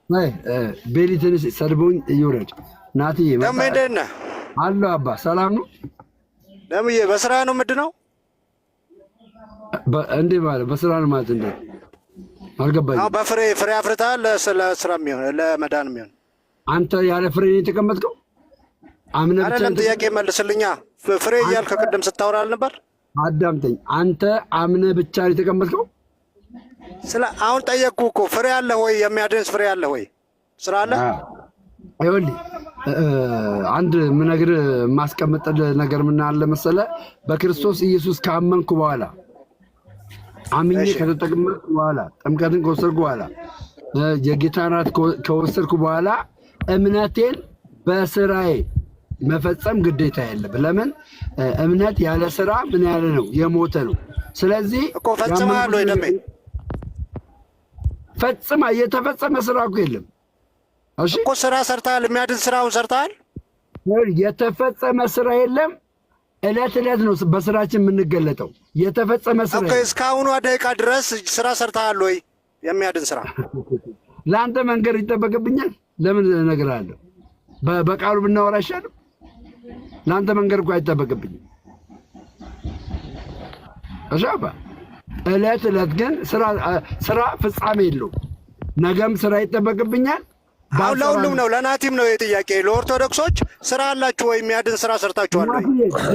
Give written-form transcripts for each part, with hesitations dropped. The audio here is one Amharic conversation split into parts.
አይ ቤሊ ትንሽ ሰድቦኝ ይውረድ። ናቲ ደም እንደነ አሎ አባ ሰላም ነው? ደምዬ በስራ ነው ምንድነው? እንዴ ማለት በስራ ነው ማለት እንዴ? አልገባኝም። አዎ በፍሬ አፍርተሃል። ለስራ የሚሆን ለመዳን የሚሆን አንተ ያለ ፍሬ ነው የተቀመጥከው? አምነህ ብቻ አይደለም። ጥያቄ መልስልኛ። ፍሬ እያልክ ቅድም ስታወራ አልነበር? አዳምጠኝ። አንተ አምነህ ብቻ ነው የተቀመጥከው? አሁን ጠየቅኩ እኮ ፍሬ አለ ወይ? የሚያድንስ ፍሬ አለ ወይ? ስራ አለ? ይኸውልህ አንድ ምነግርህ የማስቀምጥልህ ነገር ምን አለ መሰለህ? በክርስቶስ ኢየሱስ ካመንኩ በኋላ አምኜ ከተጠመቅኩ በኋላ ጥምቀትን ከወሰድኩ በኋላ የጌታን እራት ከወሰድኩ በኋላ እምነቴን በስራዬ መፈጸም ግዴታ የለም። ለምን? እምነት ያለ ስራ ምን ያለ ነው? የሞተ ነው። ስለዚህ እኮ ፈጽመሃል ወይ? ደሜ ፈጽማ የተፈጸመ ስራ እኮ የለም። እሺ እኮ ስራ ሰርተሃል። የሚያድን ስራውን ሰርተሃል። የተፈጸመ ስራ የለም። እለት እለት ነው በስራችን የምንገለጠው። የተፈጸመ ስራ ኦኬ። እስካሁኗ ደቂቃ ድረስ ስራ ሰርተሃል ወይ? የሚያድን ስራ ለአንተ መንገር ይጠበቅብኛል? ለምን እነግርሃለሁ? በቃሉ ብናወራ አይሻልም? ለአንተ መንገር እኮ አይጠበቅብኝም። እሺ አባ እለት እለት ግን ስራ ፍጻሜ የለውም። ነገም ስራ ይጠበቅብኛል። አሁን ለሁሉም ነው፣ ለናቲም ነው የጥያቄ። ለኦርቶዶክሶች ስራ አላችሁ ወይ? የሚያድን ስራ ሰርታችኋል ወይ?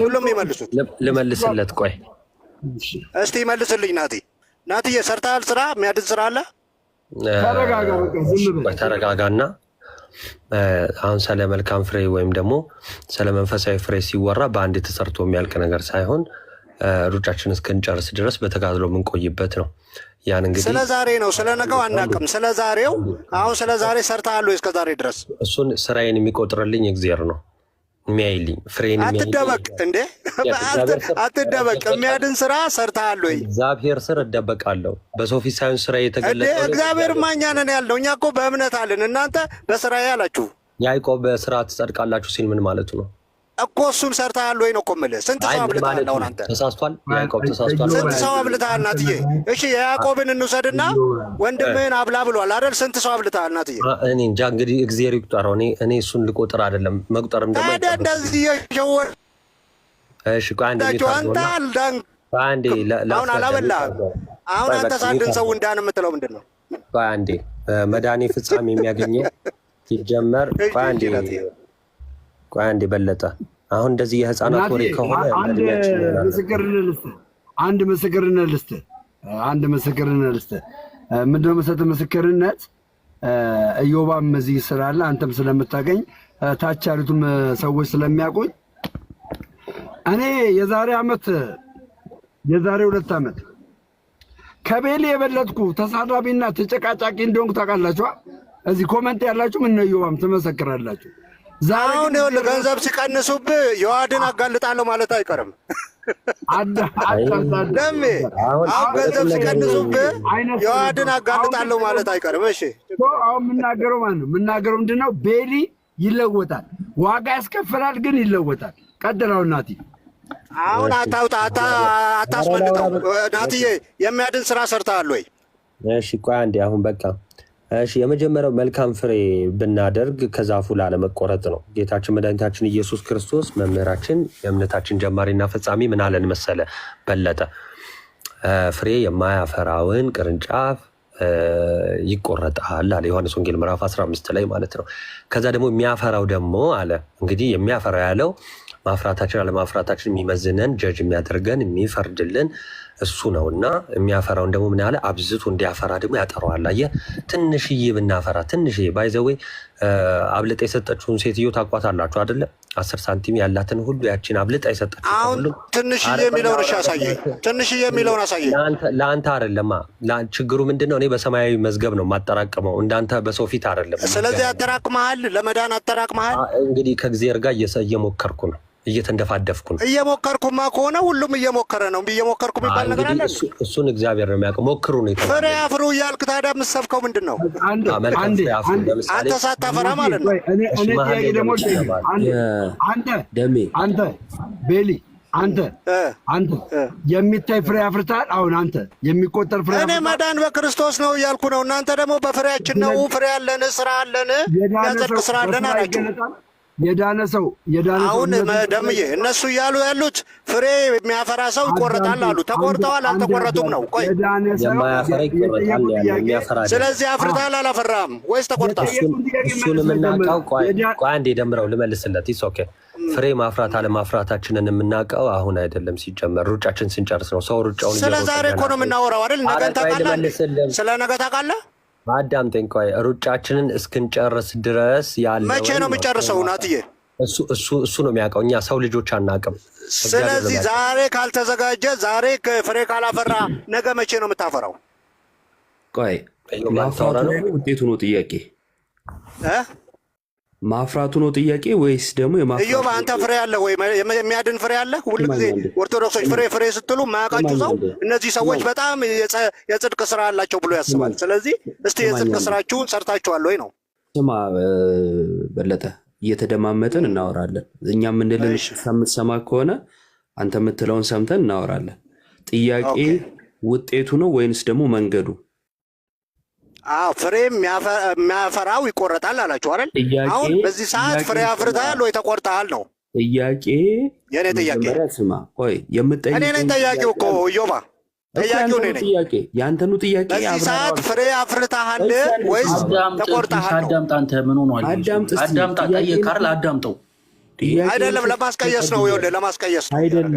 ሁሉም ይመልሱት። ልመልስለት። ቆይ እስቲ ይመልስልኝ ናቲ። ናቲዬ ሰርተሃል? ስራ የሚያድን ስራ አለ? ተረጋጋና አሁን ስለ መልካም ፍሬ ወይም ደግሞ ስለ መንፈሳዊ ፍሬ ሲወራ በአንድ ተሰርቶ የሚያልቅ ነገር ሳይሆን ሩጫችን እስክንጨርስ ድረስ በተጋድሎ የምንቆይበት ነው። ያን እንግዲህ ስለ ዛሬ ነው፣ ስለ ነገው አናውቅም። ስለ ዛሬው አሁን ስለ ዛሬ ሰርተሃል ወይ? እስከ ዛሬ ድረስ እሱን ስራዬን የሚቆጥርልኝ እግዚአብሔር ነው የሚያይልኝ። ፍሬን አትደበቅ እንዴ! አትደበቅ። የሚያድን ስራ ሰርተሃል ወይ? እግዚአብሔር ስር እደበቃለሁ። በሰው ፊት ሳይሆን ስራ የተገለጠ እግዚአብሔር ማኛ ነን ያልነው እኛ እኮ በእምነት አለን። እናንተ በስራዬ አላችሁ። ያዕቆብ በስራ ትጸድቃላችሁ ሲል ምን ማለቱ ነው እኮ? እሱን ሰርተሃል ወይ ነው እኮ የምልህ። ስንት ሰው አብልተሃል? አሁን አንተ ተሳስቷል። ያዕቆብ ተሳስቷል። ስንት ሰው አብልተሃል? ናትዬ እሺ የያዕቆብን እንውሰድና ወንድምህን አብላ ብሏል አይደል? ስንት ሰው አብልተሃል? ናትዬ እኔ እንጃ እንግዲህ እግዚአብሔር ይቁጠረው። እኔ እሱን ልቆጥር አይደለም መቁጠርም ደግሞ እንደዚህ የሸወር እሺ ቆይ አንዴ አንተ አልዳንክ። አሁን አላበላህም። አሁን አንተ ሳንድን ሰው እንዳን የምትለው ምንድን ነው? ቆይ አንዴ መድኃኔ ፍጻሜ የሚያገኘው ሲጀመር ቆይ አንዴ በለጠ። አሁን እንደዚህ የህፃናት ወሬ ከሆነ አንድ ምስክርነት ልስጥህ። ምንድነው መሰለህ ምስክርነት? ኢዮባም እዚህ ስላለ አንተም ስለምታገኝ ታች ያሉትም ሰዎች ስለሚያውቁኝ እኔ የዛሬ 2 ዓመት ከቤሌ የበለጥኩ ተሳዳቢና ተጨቃጫቂ እንደሆንኩ ታውቃላችሁ። እዚህ ኮመንት ያላችሁ ምን ነው ኢዮባም ትመሰክራላችሁ። አሁን ይኸውልህ ገንዘብ ሲቀንሱብህ የዋድን አጋልጣለሁ ማለት አይቀርም። ደሜ አሁን ገንዘብ ሲቀንሱብህ የዋድን አጋልጣለሁ ማለት አይቀርም። እሺ አሁን የምናገረው የምናገረው ምንድን ነው? ቤሊ ይለወጣል፣ ዋጋ ያስከፍላል፣ ግን ይለወጣል። ቀጥላው ናቲ። አሁን አታውጣ፣ አታስመልጠው። ናትዬ የሚያድን ስራ ሰርተሃል ወይ? እሺ ቆይ አንዴ አሁን በቃ እሺ የመጀመሪያው መልካም ፍሬ ብናደርግ ከዛፉ ላለመቆረጥ ነው። ጌታችን መድኃኒታችን ኢየሱስ ክርስቶስ መምህራችን የእምነታችን ጀማሪና ፈጻሚ ምን አለን መሰለ በለጠ? ፍሬ የማያፈራውን ቅርንጫፍ ይቆረጣል አለ ዮሐንስ ወንጌል ምዕራፍ 15 ላይ ማለት ነው። ከዛ ደግሞ የሚያፈራው ደግሞ አለ እንግዲህ የሚያፈራው ያለው ማፍራታችን አለማፍራታችን የሚመዝነን ጀጅ የሚያደርገን የሚፈርድልን እሱ ነው። እና የሚያፈራውን ደግሞ ምን ያለ አብዝቶ እንዲያፈራ ደግሞ ያጠረዋል። አየህ ትንሽዬ ብናፈራ ትንሽዬ ባይዘዌ አብልጣ የሰጠችውን ሴትዮ ታቋታላችሁ አይደለ? 10 ሳንቲም ያላትን ሁሉ ያቺን አብልጣ የሰጠችው አሁን ትንሽዬ የሚለውን እሺ አሳየኝ። ትንሽዬ የሚለውን አሳየኝ። ለአንተ አይደለማ። ችግሩ ምንድነው? እኔ በሰማያዊ መዝገብ ነው የማጠራቅመው እንዳንተ በሰው ፊት አይደለም። ስለዚህ አጠራቅመሃል፣ ለመዳን አጠራቅመሃል። እንግዲህ ከእግዚአብሔር ጋር እየሞከርኩ ነው፣ እየተንደፋደፍኩ ነው። እየሞከርኩማ ከሆነ ሁሉም እየሞከረ ነው። እየሞከርኩ የሚባል ነገር አለ። እሱን እግዚአብሔር ነው የሚያውቀው። ሞክሩ ነው የተባለው። ፍሬ አፍሩ እያልክ ታዲያ የምትሰብከው ምንድን ነው? አንተ ሳታፈራ ማለት ነው። አንተ ቤሊ አንተ የሚታይ ፍሬ አፍርተሃል። አሁን አንተ የሚቆጠር ፍሬ እኔ መዳን በክርስቶስ ነው እያልኩ ነው። እናንተ ደግሞ በፍሬያችን ነው። ፍሬ አለን፣ ስራ አለን፣ የሚያጸድቅ ስራ አለን አላችሁ። አሁን ደምዬ እነሱ እያሉ ያሉት ፍሬ የሚያፈራ ሰው ይቆረጣል አሉ። ተቆርጠዋል አልተቆረጡም ነው። ቆይ ስለዚህ አፍርተሃል አላፈራም ወይስ ተቆርጠሃል? እሱን የምናውቀው ቆይ አንዴ ደምረው ልመልስለት። ኦኬ ፍሬ ማፍራት አለማፍራታችንን የምናውቀው አሁን አይደለም፣ ሲጀመር ሩጫችን ስንጨርስ ነው። ሰው ሩጫውን ስለ ዛሬ እኮ ነው የምናወራው አይደል? ነገን ታውቃለህ? ስለ ነገ ታውቃለህ? አዳምጠኝ ቆይ። ሩጫችንን እስክንጨርስ ድረስ ያለው መቼ ነው የምጨርሰው? ናትዬ እሱ ነው የሚያውቀው፣ እኛ ሰው ልጆች አናውቅም። ስለዚህ ዛሬ ካልተዘጋጀ፣ ዛሬ ፍሬ ካላፈራ ነገ መቼ ነው የምታፈራው? ቆይ ማፍራቱ ነው ውጤቱ ነው ጥያቄ? ማፍራቱ ነው ጥያቄ ወይስ ደግሞ ኢዮብ አንተ ፍሬ አለ ወይ? የሚያድን ፍሬ አለ? ሁሉ ጊዜ ኦርቶዶክሶች ፍሬ ስትሉ ማያውቃችሁ ሰው እነዚህ ሰዎች በጣም የጽድቅ ስራ አላቸው ብሎ ያስባል። ስለዚህ እስቲ የጽድቅ ስራችሁን ሰርታችኋል ወይ ነው? ስማ በለጠ፣ እየተደማመጥን እናወራለን። እኛ የምንልን የምትሰማ ከሆነ አንተ የምትለውን ሰምተን እናወራለን። ጥያቄ ውጤቱ ነው ወይንስ ደግሞ መንገዱ? ፍሬ የሚያፈራው ይቆረጣል አላችሁ አይደል? አሁን በዚህ ሰዓት ፍሬ አፍርተሃል ወይ ተቆርጠሃል ነው ጥያቄ። የኔ ጥያቄ ስማ፣ ቆይ የምጠይቀው እኔ ነኝ ጠያቂው እኮ ኢዮባ፣ ጠያቂው እኔ ነኝ። ያንተኑ ጥያቄ በዚህ ሰዓት ፍሬ አፍርተሃል ወይስ ተቆርጠሃል? አዳምጥ። አንተ ምን ሆኗል? አዳምጥ። ጠየቃል፣ አዳምጠው። አይደለም ለማስቀየስ ነው። ይኸውልህ ለማስቀየስ ነው። አይደለም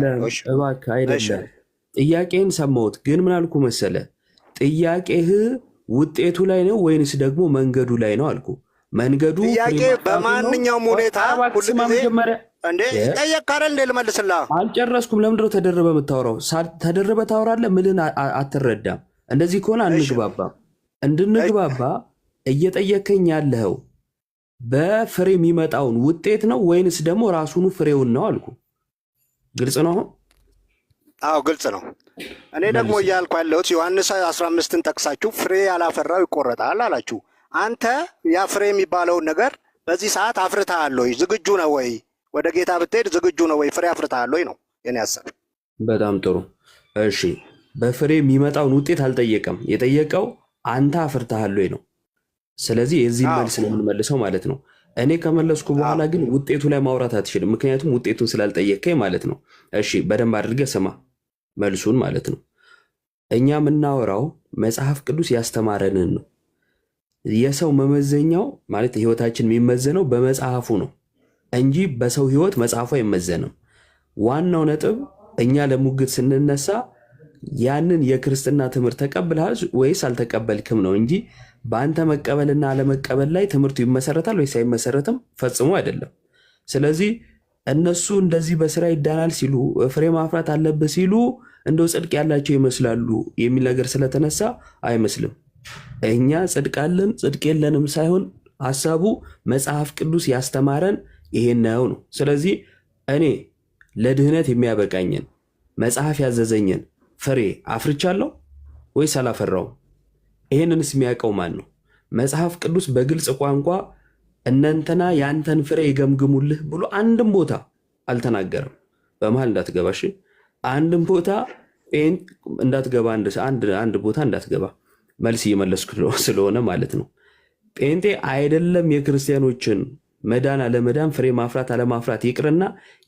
እባክህ፣ አይደለም። ጥያቄን ሰማሁት፣ ግን ምን አልኩ መሰለ? ጥያቄህ ውጤቱ ላይ ነው ወይንስ ደግሞ መንገዱ ላይ ነው አልኩ። መንገዱ ጥያቄ በማንኛውም ሁኔታ ሁልጊዜ እንዴ ጠየቅ አይደል? እንዴ ልመልስልህ። አልጨረስኩም። ለምንድነው ተደረበ የምታወራው? ተደረበ ታወራለህ። ምልን አትረዳም። እንደዚህ ከሆነ አንግባባም። እንድንግባባ እየጠየከኝ ያለኸው በፍሬ የሚመጣውን ውጤት ነው ወይንስ ደግሞ ራሱኑ ፍሬውን ነው አልኩ። ግልጽ ነው አሁን? አዎ ግልጽ ነው። እኔ ደግሞ እያልኩ ያለሁት ዮሐንስ 15ን ጠቅሳችሁ ፍሬ ያላፈራው ይቆረጣል አላችሁ። አንተ ያ ፍሬ የሚባለውን ነገር በዚህ ሰዓት አፍርተሃል ወይ? ዝግጁ ነው ወይ? ወደ ጌታ ብትሄድ ዝግጁ ነው ወይ? ፍሬ አፍርተሃል ወይ ነው የኔ ሀሳብ። በጣም ጥሩ። እሺ በፍሬ የሚመጣውን ውጤት አልጠየቀም። የጠየቀው አንተ አፍርተሃል ወይ ነው። ስለዚህ የዚህ መልስ ነው የምንመልሰው ማለት ነው። እኔ ከመለስኩ በኋላ ግን ውጤቱ ላይ ማውራት አትችልም፣ ምክንያቱም ውጤቱን ስላልጠየቀኝ ማለት ነው። እሺ በደንብ አድርገህ ስማ መልሱን ማለት ነው። እኛ የምናወራው መጽሐፍ ቅዱስ ያስተማረንን ነው። የሰው መመዘኛው ማለት ህይወታችን የሚመዘነው በመጽሐፉ ነው እንጂ በሰው ህይወት መጽሐፉ አይመዘንም። ዋናው ነጥብ እኛ ለሙግት ስንነሳ ያንን የክርስትና ትምህርት ተቀብለሃል ወይስ አልተቀበልክም ነው እንጂ በአንተ መቀበልና አለመቀበል ላይ ትምህርቱ ይመሰረታል ወይስ አይመሰረትም ፈጽሞ አይደለም። ስለዚህ እነሱ እንደዚህ በስራ ይዳናል ሲሉ ፍሬ ማፍራት አለበት ሲሉ እንደው ጽድቅ ያላቸው ይመስላሉ የሚል ነገር ስለተነሳ አይመስልም። እኛ ጽድቅ አለን ጽድቅ የለንም ሳይሆን ሐሳቡ መጽሐፍ ቅዱስ ያስተማረን ይሄን ነው። ስለዚህ እኔ ለድህነት የሚያበቃኝን መጽሐፍ ያዘዘኝን ፍሬ አፍርቻለሁ ወይስ አላፈራውም? ይሄንንስ የሚያውቀው ማን ነው? መጽሐፍ ቅዱስ በግልጽ ቋንቋ እነንተና ያንተን ፍሬ ይገምግሙልህ ብሎ አንድም ቦታ አልተናገረም። በመሃል እንዳትገባ እሺ፣ አንድም ቦታ እንዳትገባ፣ አንድ ቦታ እንዳትገባ። መልስ እየመለስኩ ስለሆነ ማለት ነው። ጴንጤ አይደለም የክርስቲያኖችን መዳን አለመዳን ፍሬ ማፍራት አለማፍራት ይቅርና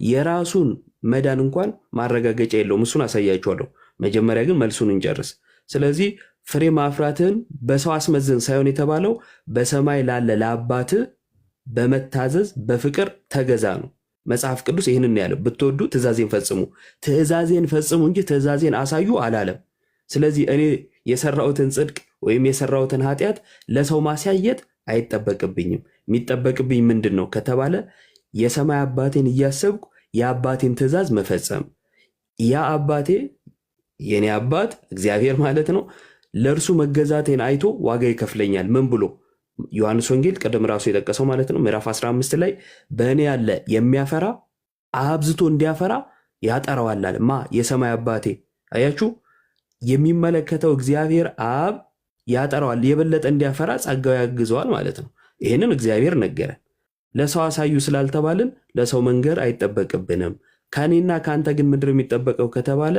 የራሱን መዳን እንኳን ማረጋገጫ የለውም። እሱን አሳያችኋለሁ። መጀመሪያ ግን መልሱን እንጨርስ። ስለዚህ ፍሬ ማፍራትን በሰው አስመዘን ሳይሆን የተባለው በሰማይ ላለ ለአባት በመታዘዝ በፍቅር ተገዛ ነው። መጽሐፍ ቅዱስ ይህንን ያለው ብትወዱ ትእዛዜን ፈጽሙ፣ ትእዛዜን ፈጽሙ እንጂ ትእዛዜን አሳዩ አላለም። ስለዚህ እኔ የሰራሁትን ጽድቅ ወይም የሰራሁትን ኃጢአት ለሰው ማሳየት አይጠበቅብኝም። የሚጠበቅብኝ ምንድን ነው ከተባለ የሰማይ አባቴን እያሰብኩ የአባቴን ትእዛዝ መፈጸም። ያ አባቴ የኔ አባት እግዚአብሔር ማለት ነው። ለእርሱ መገዛቴን አይቶ ዋጋ ይከፍለኛል። ምን ብሎ? ዮሐንስ ወንጌል ቀደም ራሱ የጠቀሰው ማለት ነው ምዕራፍ 15 ላይ በእኔ ያለ የሚያፈራ አብዝቶ እንዲያፈራ ያጠራዋል አለ። ማ? የሰማይ አባቴ። አያችሁ፣ የሚመለከተው እግዚአብሔር አብ ያጠራዋል፣ የበለጠ እንዲያፈራ ጸጋው ያግዘዋል ማለት ነው። ይህንን እግዚአብሔር ነገረን። ለሰው አሳዩ ስላልተባልን ለሰው መንገር አይጠበቅብንም። ከኔና ከአንተ ግን ምድር የሚጠበቀው ከተባለ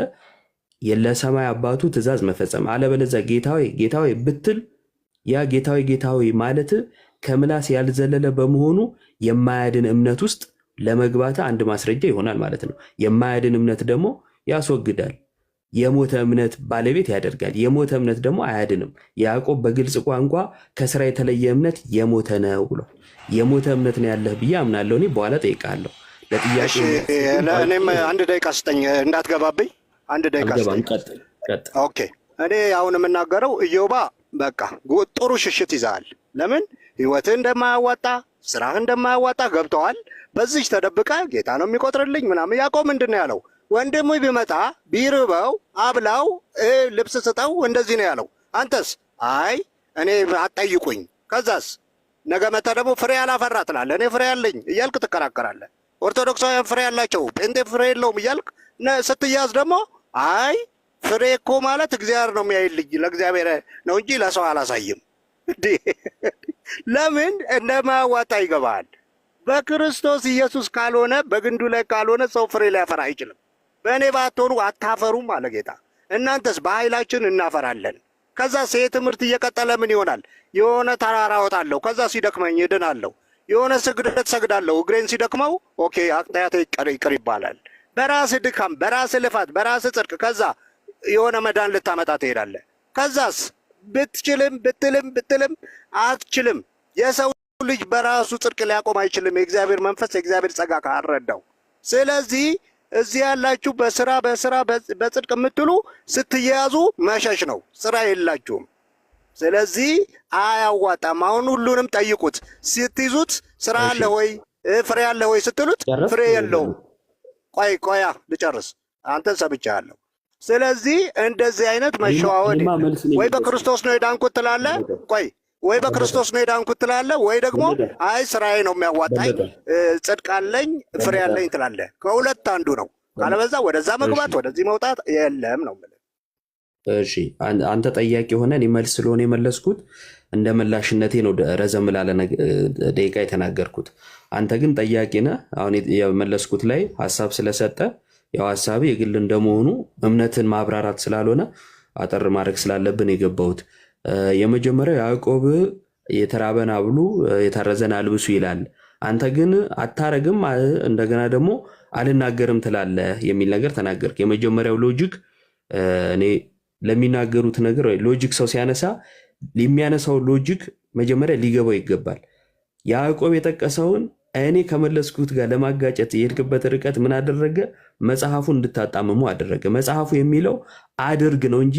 ለሰማይ አባቱ ትእዛዝ መፈጸም፣ አለበለዚያ ጌታዊ ጌታዊ ብትል ያ ጌታዊ ጌታዊ ማለት ከምላስ ያልዘለለ በመሆኑ የማያድን እምነት ውስጥ ለመግባት አንድ ማስረጃ ይሆናል ማለት ነው። የማያድን እምነት ደግሞ ያስወግዳል፣ የሞተ እምነት ባለቤት ያደርጋል። የሞተ እምነት ደግሞ አያድንም። ያዕቆብ በግልጽ ቋንቋ ከስራ የተለየ እምነት የሞተ ነው ብሏል። የሞተ እምነት ነው ያለህ ብዬ አምናለሁ። እኔ በኋላ ጠይቃለሁ። ለጥያቄ እኔም አንድ ደቂቃ ስጠኝ እንዳትገባብኝ። አንድ ደቂቃ ስጠኝ። ኦኬ። እኔ አሁን የምናገረው ኢዮባ በቃ ጥሩ ሽሽት ይዘሃል። ለምን ህይወትህ እንደማያዋጣ ስራህ እንደማያዋጣ ገብተዋል። በዚች ተደብቀ ጌታ ነው የሚቆጥርልኝ ምናምን። ያዕቆብ ምንድን ነው ያለው? ወንድሙ ቢመጣ ቢርበው አብላው፣ ልብስ ስጠው፣ እንደዚህ ነው ያለው። አንተስ አይ እኔ አትጠይቁኝ፣ ከዛስ ነገ መተህ ደግሞ ፍሬ አላፈራ ትላለህ። እኔ ፍሬ አለኝ እያልክ ትከራከራለህ። ኦርቶዶክሳውያን ፍሬ ያላቸው ጴንጤ ፍሬ የለውም እያልክ ስትያዝ ደግሞ አይ ፍሬ እኮ ማለት እግዚአብሔር ነው የሚያይልኝ፣ ለእግዚአብሔር ነው እንጂ ለሰው አላሳይም። ለምን እንደማያዋጣ ይገባሃል። በክርስቶስ ኢየሱስ ካልሆነ በግንዱ ላይ ካልሆነ ሰው ፍሬ ሊያፈራ አይችልም። በእኔ ባትሆኑ አታፈሩም አለ ጌታ። እናንተስ በኃይላችን እናፈራለን። ከዛ ይሄ ትምህርት እየቀጠለ ምን ይሆናል? የሆነ ተራራ እወጣለሁ፣ ከዛ ሲደክመኝ እድናለሁ። የሆነ ስግደት ሰግዳለሁ፣ እግሬን ሲደክመው ኦኬ ኃጢአቴ ይቅር ይባላል። በራስ ድካም፣ በራስ ልፋት፣ በራስ ጽድቅ ከዛ የሆነ መዳን ልታመጣ ትሄዳለህ። ከዛስ ብትችልም ብትልም አትችልም። የሰው ልጅ በራሱ ጽድቅ ሊያቆም አይችልም፣ የእግዚአብሔር መንፈስ የእግዚአብሔር ጸጋ ካልረዳው። ስለዚህ እዚህ ያላችሁ በስራ በጽድቅ የምትሉ ስትያዙ መሸሽ ነው፣ ስራ የላችሁም። ስለዚህ አያዋጣም። አሁን ሁሉንም ጠይቁት። ስትይዙት ስራ አለ ወይ ፍሬ አለ ወይ ስትሉት ፍሬ የለውም። ቆያ ልጨርስ፣ አንተን ሰምቻለሁ። ስለዚህ እንደዚህ አይነት መሸዋወድ ወይ በክርስቶስ ነው የዳንኩት ትላለህ፣ ወይ በክርስቶስ ነው የዳንኩት ትላለህ፣ ወይ ደግሞ አይ ስራዬ ነው የሚያዋጣኝ ጽድቅ አለኝ ፍሬ አለኝ ትላለህ። ከሁለት አንዱ ነው። ካለበዛ ወደዛ መግባት ወደዚህ መውጣት የለም ነው የምልህ። እሺ አንተ ጠያቂ ሆነ እኔ መልስ ስለሆነ የመለስኩት እንደ ምላሽነቴ ነው ረዘም ላለ ደቂቃ የተናገርኩት። አንተ ግን ጠያቂ ነህ። አሁን የመለስኩት ላይ ሀሳብ ስለሰጠ ያው ሀሳብ የግል እንደመሆኑ እምነትን ማብራራት ስላልሆነ አጠር ማድረግ ስላለብን የገባሁት። የመጀመሪያው ያዕቆብ የተራበን አብሉ የታረዘን አልብሱ ይላል። አንተ ግን አታረግም፣ እንደገና ደግሞ አልናገርም ትላለህ የሚል ነገር ተናገርክ። የመጀመሪያው ሎጂክ እኔ ለሚናገሩት ነገር ሎጂክ ሰው ሲያነሳ የሚያነሳው ሎጂክ መጀመሪያ ሊገባው ይገባል። ያዕቆብ የጠቀሰውን እኔ ከመለስኩት ጋር ለማጋጨት የሄድክበት ርቀት ምን አደረገ? መጽሐፉን እንድታጣምሙ አደረገ። መጽሐፉ የሚለው አድርግ ነው እንጂ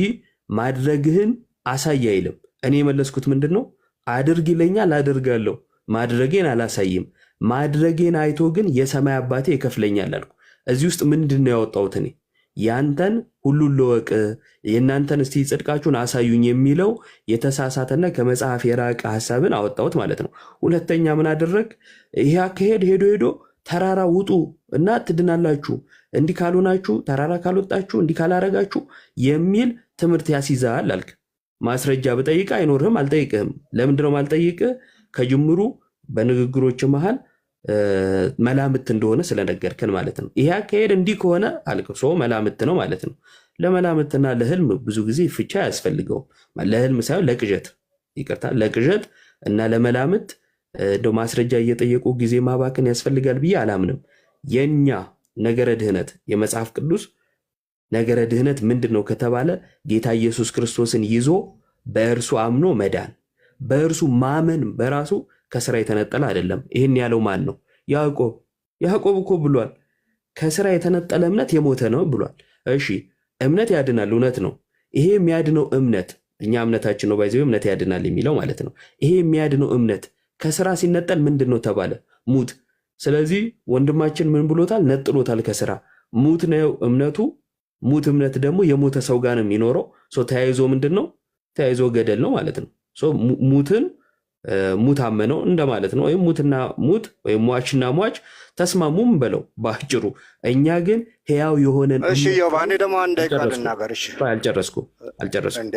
ማድረግህን አሳይ አይልም። እኔ የመለስኩት ምንድን ነው? አድርግ ይለኛል፣ አድርጋለሁ፣ ማድረጌን አላሳይም። ማድረጌን አይቶ ግን የሰማይ አባቴ ይከፍለኛል አልኩ። እዚህ ውስጥ ምንድን ነው ያወጣሁት? እኔ ያንተን ሁሉን ልወቅ፣ የእናንተን እስቲ ጽድቃችሁን አሳዩኝ የሚለው የተሳሳተና ከመጽሐፍ የራቀ ሀሳብን አወጣሁት ማለት ነው። ሁለተኛ ምን አደረግ? ይሄ አካሄድ ሄዶ ተራራ ውጡ እና ትድናላችሁ፣ እንዲህ ካልሆናችሁ፣ ተራራ ካልወጣችሁ፣ እንዲህ ካላረጋችሁ የሚል ትምህርት ያስይዛል አልክ። ማስረጃ ብጠይቅ አይኖርህም፣ አልጠይቅህም። ለምንድነው ማልጠይቅህ? ከጅምሩ በንግግሮች መሃል መላምት እንደሆነ ስለነገርከን ማለት ነው። ይሄ አካሄድ እንዲህ ከሆነ አልቅሶ መላምት ነው ማለት ነው። ለመላምትና ለህልም ብዙ ጊዜ ፍቻ አያስፈልገውም። ለህልም ሳይሆን ለቅዠት፣ ይቅርታ፣ ለቅዠት እና ለመላምት እንደው ማስረጃ እየጠየቁ ጊዜ ማባከን ያስፈልጋል ብዬ አላምንም። የኛ ነገረ ድህነት የመጽሐፍ ቅዱስ ነገረ ድህነት ምንድን ነው ከተባለ ጌታ ኢየሱስ ክርስቶስን ይዞ በእርሱ አምኖ መዳን። በእርሱ ማመን በራሱ ከስራ የተነጠለ አይደለም። ይህን ያለው ማን ነው? ያዕቆብ። ያዕቆብ እኮ ብሏል ከስራ የተነጠለ እምነት የሞተ ነው ብሏል። እሺ እምነት ያድናል፣ እውነት ነው። ይሄ የሚያድነው እምነት እኛ እምነታችን ነው ባይዘው እምነት ያድናል የሚለው ማለት ነው። ይሄ የሚያድነው እምነት ከስራ ሲነጠል ምንድን ነው ተባለ? ሙት። ስለዚህ ወንድማችን ምን ብሎታል? ነጥሎታል ከስራ። ሙት ነው እምነቱ። ሙት እምነት ደግሞ የሞተ ሰው ጋር ነው የሚኖረው። ተያይዞ ምንድን ነው? ተያይዞ ገደል ነው ማለት ነው። ሙትን ሙት አመነው እንደማለት ነው። ወይም ሙትና ሙት ወይም ሟችና ሟች ተስማሙም በለው ባጭሩ። እኛ ግን ሕያው የሆነን እሺ ዮባ እኔ ደግሞ አንድ ቃል ልናገር። እሺ አልጨረስኩም እንዴ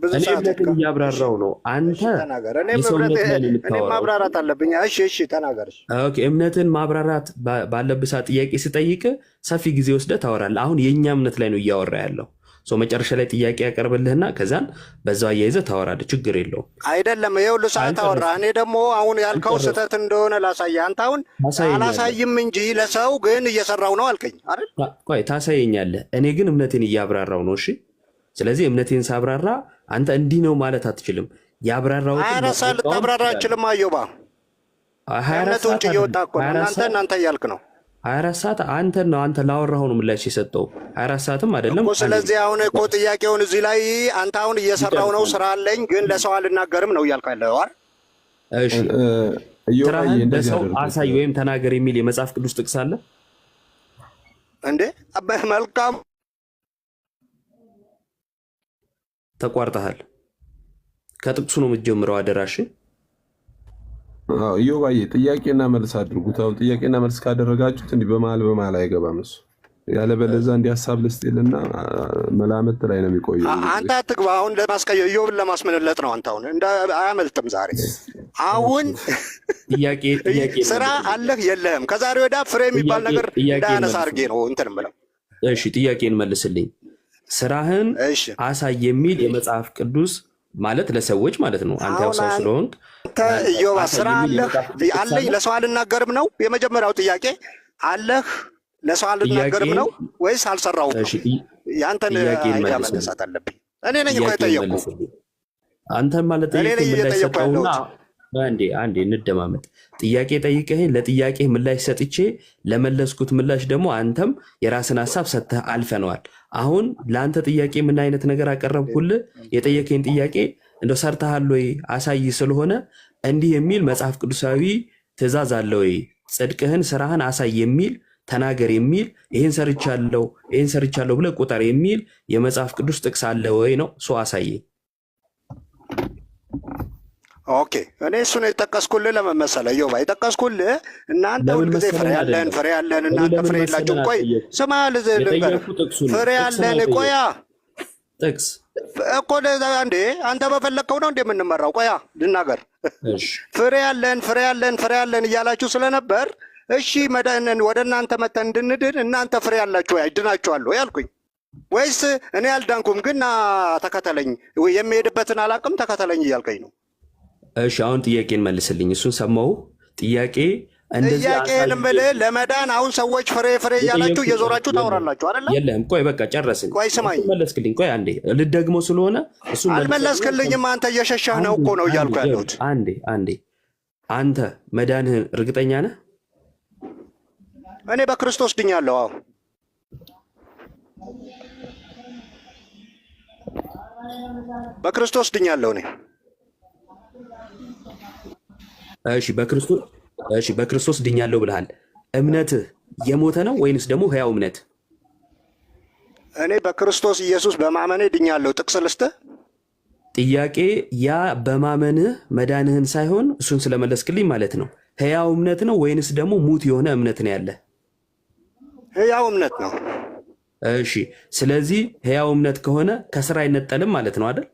ብዙ እኔ ሰዓት እምነትን እያብራራው ነው። አንተ ተናገር። የሰው እምነት ላይ ነው እኔ የምታወራው። ማብራራት አለብኝ። እሺ ተናገር። ኦኬ፣ እምነትን ማብራራት ባለብህ ሰዓት ጥያቄ ስጠይቅ ሰፊ ጊዜ ወስደህ ታወራለህ። አሁን የእኛ እምነት ላይ ነው እያወራ ያለው። መጨረሻ ላይ ጥያቄ ያቀርብልህና ከዛን በዛው አያይዘህ ታወራለህ። ችግር የለውም። አይደለም ይኸውልህ ሰዓት አወራ። እኔ ደግሞ አሁን ያልከው ስህተት እንደሆነ ላሳየህ። አንተ አሁን አላሳይም እንጂ ለሰው ግን እየሰራው ነው አልከኝ አይደል? ቆይ ታሳየኛለህ። እኔ ግን እምነቴን እያብራራው ነው። እሺ፣ ስለዚህ እምነቴን ሳብራራ አንተ እንዲህ ነው ማለት አትችልም። ያብራራው 24 ሰዓት ልታብራራ አትችልም። አዮባ 24 ሰዓት እየወጣ እኮ ነው። እናንተ እያልክ ነው 24 ሰዓት አንተ ላወራኸው ነው ምላሽ የሰጠው 24 ሰዓትም አይደለም እኮ። ስለዚህ አሁን እኮ ጥያቄውን እዚህ ላይ አንተ አሁን እየሰራው ነው ስራ አለኝ ግን ለሰው አልናገርም ነው እያልክ ያለው አይደል? እሺ፣ ስራህን ለሰው አሳይ ወይም ተናገር የሚል የመጽሐፍ ቅዱስ ጥቅስ አለ እንዴ? መልካም ተቋርጠሃል። ከጥቅሱ ነው የምትጀምረው። አደራሽ ኢዮባዬ ጥያቄና መልስ አድርጉት። አሁን ጥያቄና መልስ ካደረጋችሁት እንዲህ በመሀል አይገባም እሱ። ያለበለዚያ እንዲህ ሀሳብ ልስጤልና መላመት ላይ ነው የሚቆየው። አንተ አትግባ። አሁን ለማስቀየር ኢዮብን ለማስመለጥ ነው። አንተ አሁን አያመልጥም ዛሬ። አሁን ጥያቄ ስራ አለህ የለህም? ከዛሬ ወዲያ ፍሬ የሚባል ነገር እንዳያነሳ አድርጌ ነው እንትን የምለው። እሺ፣ ጥያቄን መልስልኝ። ስራህን አሳይ የሚል የመጽሐፍ ቅዱስ ማለት ለሰዎች ማለት ነው። አንተ ያው ሰው ስለሆንክ ኢዮብ ስራ አለኝ ለሰው አልናገርም ነው የመጀመሪያው ጥያቄ። አለህ ለሰው አልናገርም ነው ወይስ አልሰራውም? ያንተን አይዲያ መነሳት አለብኝ። እኔ ነኝ እኮ የጠየቁ አንተን ማለት ጠይቀውና አንዴ እንደማመጥ ጥያቄ ጠይቀህ ለጥያቄ ምላሽ ሰጥቼ ለመለስኩት ምላሽ ደግሞ አንተም የራስን ሀሳብ ሰጥተህ አልፈነዋል። አሁን ለአንተ ጥያቄ ምን አይነት ነገር አቀረብኩልህ? የጠየቀኝ ጥያቄ እንደው ሰርተሃል ወይ አሳይ ስለሆነ እንዲህ የሚል መጽሐፍ ቅዱሳዊ ትእዛዝ አለ ወይ? ጽድቅህን ስራህን አሳይ የሚል ተናገር የሚል ይህን ሰርቻለሁ ብለህ ቁጠር የሚል የመጽሐፍ ቅዱስ ጥቅስ አለ ወይ ነው። አሳየኝ። ኦኬ፣ እኔ እሱን የጠቀስኩልህ ለምን መሰለህ ኢዮብ? የጠቀስኩልህ እናንተ ሁልጊዜ ፍሬ ያለን እናንተ ፍሬ የላችሁም። ቆይ ስማ፣ ፍሬ ያለን ቆያ ጥቅስ እኮ እንዴ አንተ በፈለግከው ነው እንዴ የምንመራው? ቆያ ልናገር። ፍሬ ያለን እያላችሁ ስለነበር እሺ መዳንን ወደ እናንተ መተን እንድንድን እናንተ ፍሬ ያላችሁ አይድናችኋለሁ ያልኩኝ ወይስ እኔ አልዳንኩም ግን ተከተለኝ የሚሄድበትን አላቅም ተከተለኝ እያልከኝ ነው? እሺ አሁን ጥያቄን መልስልኝ። እሱን ሰማሁ። ጥያቄን የምልህ ለመዳን አሁን ሰዎች ፍሬ እያላችሁ እየዞራችሁ ታወራላችሁ አይደለ? የለም ቆይ በቃ ጨረስን። ቆይ ስማኝ፣ መለስክልኝ። ቆይ አንዴ ልደግሞ ስለሆነ እሱን አልመለስክልኝም። አንተ እየሸሸህ ነው እኮ ነው እያልኩ ያለሁት። አንዴ አንተ መዳንህን እርግጠኛ ነህ? እኔ በክርስቶስ ድኛለሁ። አዎ በክርስቶስ ድኛለሁ እኔ። እሺ በክርስቶስ ድኛለሁ ብለሃል። እምነትህ የሞተ ነው ወይንስ ደግሞ ህያው እምነት? እኔ በክርስቶስ ኢየሱስ በማመኔ ድኛለሁ። ጥቅስ ልስጥህ። ጥያቄ ያ በማመንህ መዳንህን ሳይሆን እሱን ስለመለስክልኝ ማለት ነው። ህያው እምነት ነው ወይንስ ደግሞ ሙት የሆነ እምነት ነው ያለ? ህያው እምነት ነው። እሺ ስለዚህ ህያው እምነት ከሆነ ከስራ አይነጠልም ማለት ነው አይደል?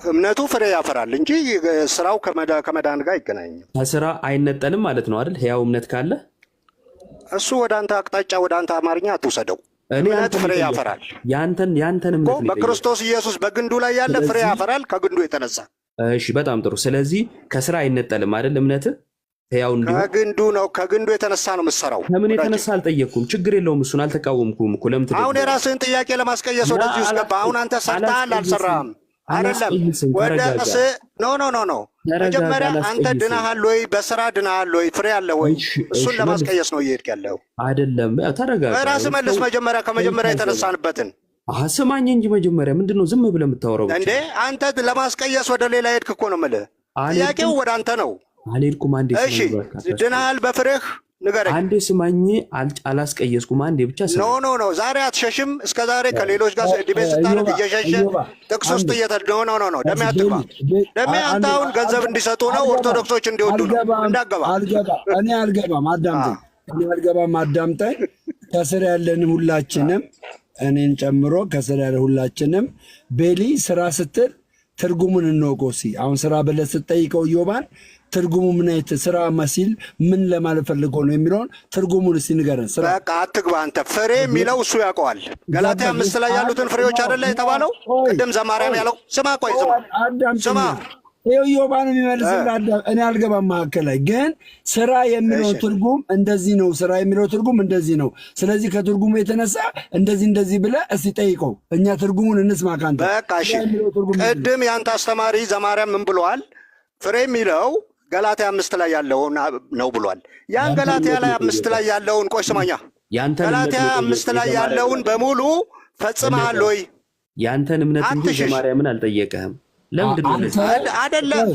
እምነቱ ፍሬ ያፈራል እንጂ ስራው ከመዳን ጋር አይገናኝም። ከስራ አይነጠልም ማለት ነው አይደል? ህያው እምነት ካለ እሱ ወደ አንተ አቅጣጫ ወደ አንተ አማርኛ አትውሰደው። እምነት ፍሬ ያፈራል። ያንተን እምነት ነው በክርስቶስ ኢየሱስ በግንዱ ላይ ያለ ፍሬ ያፈራል ከግንዱ የተነሳ። እሺ በጣም ጥሩ። ስለዚህ ከስራ አይነጠልም አይደል? እምነት ህያው ከግንዱ ነው። ከግንዱ የተነሳ ነው የምትሰራው። ከምን የተነሳ አልጠየቅኩም። ችግር የለውም። እሱን አልተቃወምኩም እኮ። ለምን አሁን የራስህን ጥያቄ ለማስቀየስ ወደዚህ ውስጥ ገባ? አሁን አንተ ሰርተሃል አልሰራህም? አይደለም ወደ ኖ መጀመሪያ አንተ ድናሃል ወይ? በስራ ድናሃል ወይ? ፍሬ አለ ወይ? እሱን ለማስቀየስ ነው እየሄድክ ያለው አይደለም? ተረጋጋ። ራስህ መልስ። መጀመሪያ ከመጀመሪያ የተነሳንበትን ስማኝ እንጂ መጀመሪያ ምንድን ነው ዝም ብለህ የምታወራው እንዴ? አንተ ለማስቀየስ ወደ ሌላ ሄድክ እኮ ነው የምልህ። ጥያቄው ወደ አንተ ነው። አልሄድኩም። አንዴ እሺ ድናሃል በፍሬህ ንገረኝ። አንዴ ስማኝ። አላስቀየስኩም። አንዴ ብቻ ኖ ዛሬ አትሸሽም። እስከ ዛሬ ከሌሎች ጋር ዲቤት ስታደርግ እየሸሸ ጥቅስ ውስጥ ኖ ደሜ አትግባ። ደሜ አንተ አሁን ገንዘብ እንዲሰጡ ነው ኦርቶዶክሶች እንዲወዱ ነው። እንዳገባ እኔ አልገባም። አዳምጠኝ። ከስር ያለን ሁላችንም እኔን ጨምሮ ከስራ ሁላችንም ቤሊ ስራ ስትል ትርጉሙን እንወቀው። አሁን ስራ ብለህ ስትጠይቀው ኢዮባን ትርጉሙ ምን አይነት ስራ መሲል ምን ለማለት ፈልጎ ነው የሚለውን ትርጉሙን እስኪ ንገረን። ስራ በቃ አትግባ አንተ። ፍሬ የሚለው እሱ ያውቀዋል። ገላትያ 5 ላይ ያሉትን ፍሬዎች አይደለ የተባለው? ቅድም ዘማርያም ያለው ስማ፣ ቆይ ስማ ይኸው ኢዮባን የሚመልስልህ እኔ አልገባም። መካከል ላይ ግን ስራ የሚለው ትርጉም እንደዚህ ነው፣ ስራ የሚለው ትርጉም እንደዚህ ነው። ስለዚህ ከትርጉሙ የተነሳ እንደዚህ ብለህ እስኪ ጠይቀው፣ እኛ ትርጉሙን እንስማ ካንተ። በቃ እሺ፣ ቅድም ያንተ አስተማሪ ዘማርያም ምን ብለዋል? ፍሬ የሚለው ገላትያ 5 ላይ ያለውን ነው ብሏል። ያን ገላትያ ላይ 5 ላይ ያለውን ቆይ ስማኛ፣ ገላትያ 5 ላይ ያለውን በሙሉ ፈጽመሃል ወይ? ያንተን እምነት እንጂ ዘማርያምን አልጠየቀህም። ለምንድን ነው አይደለም?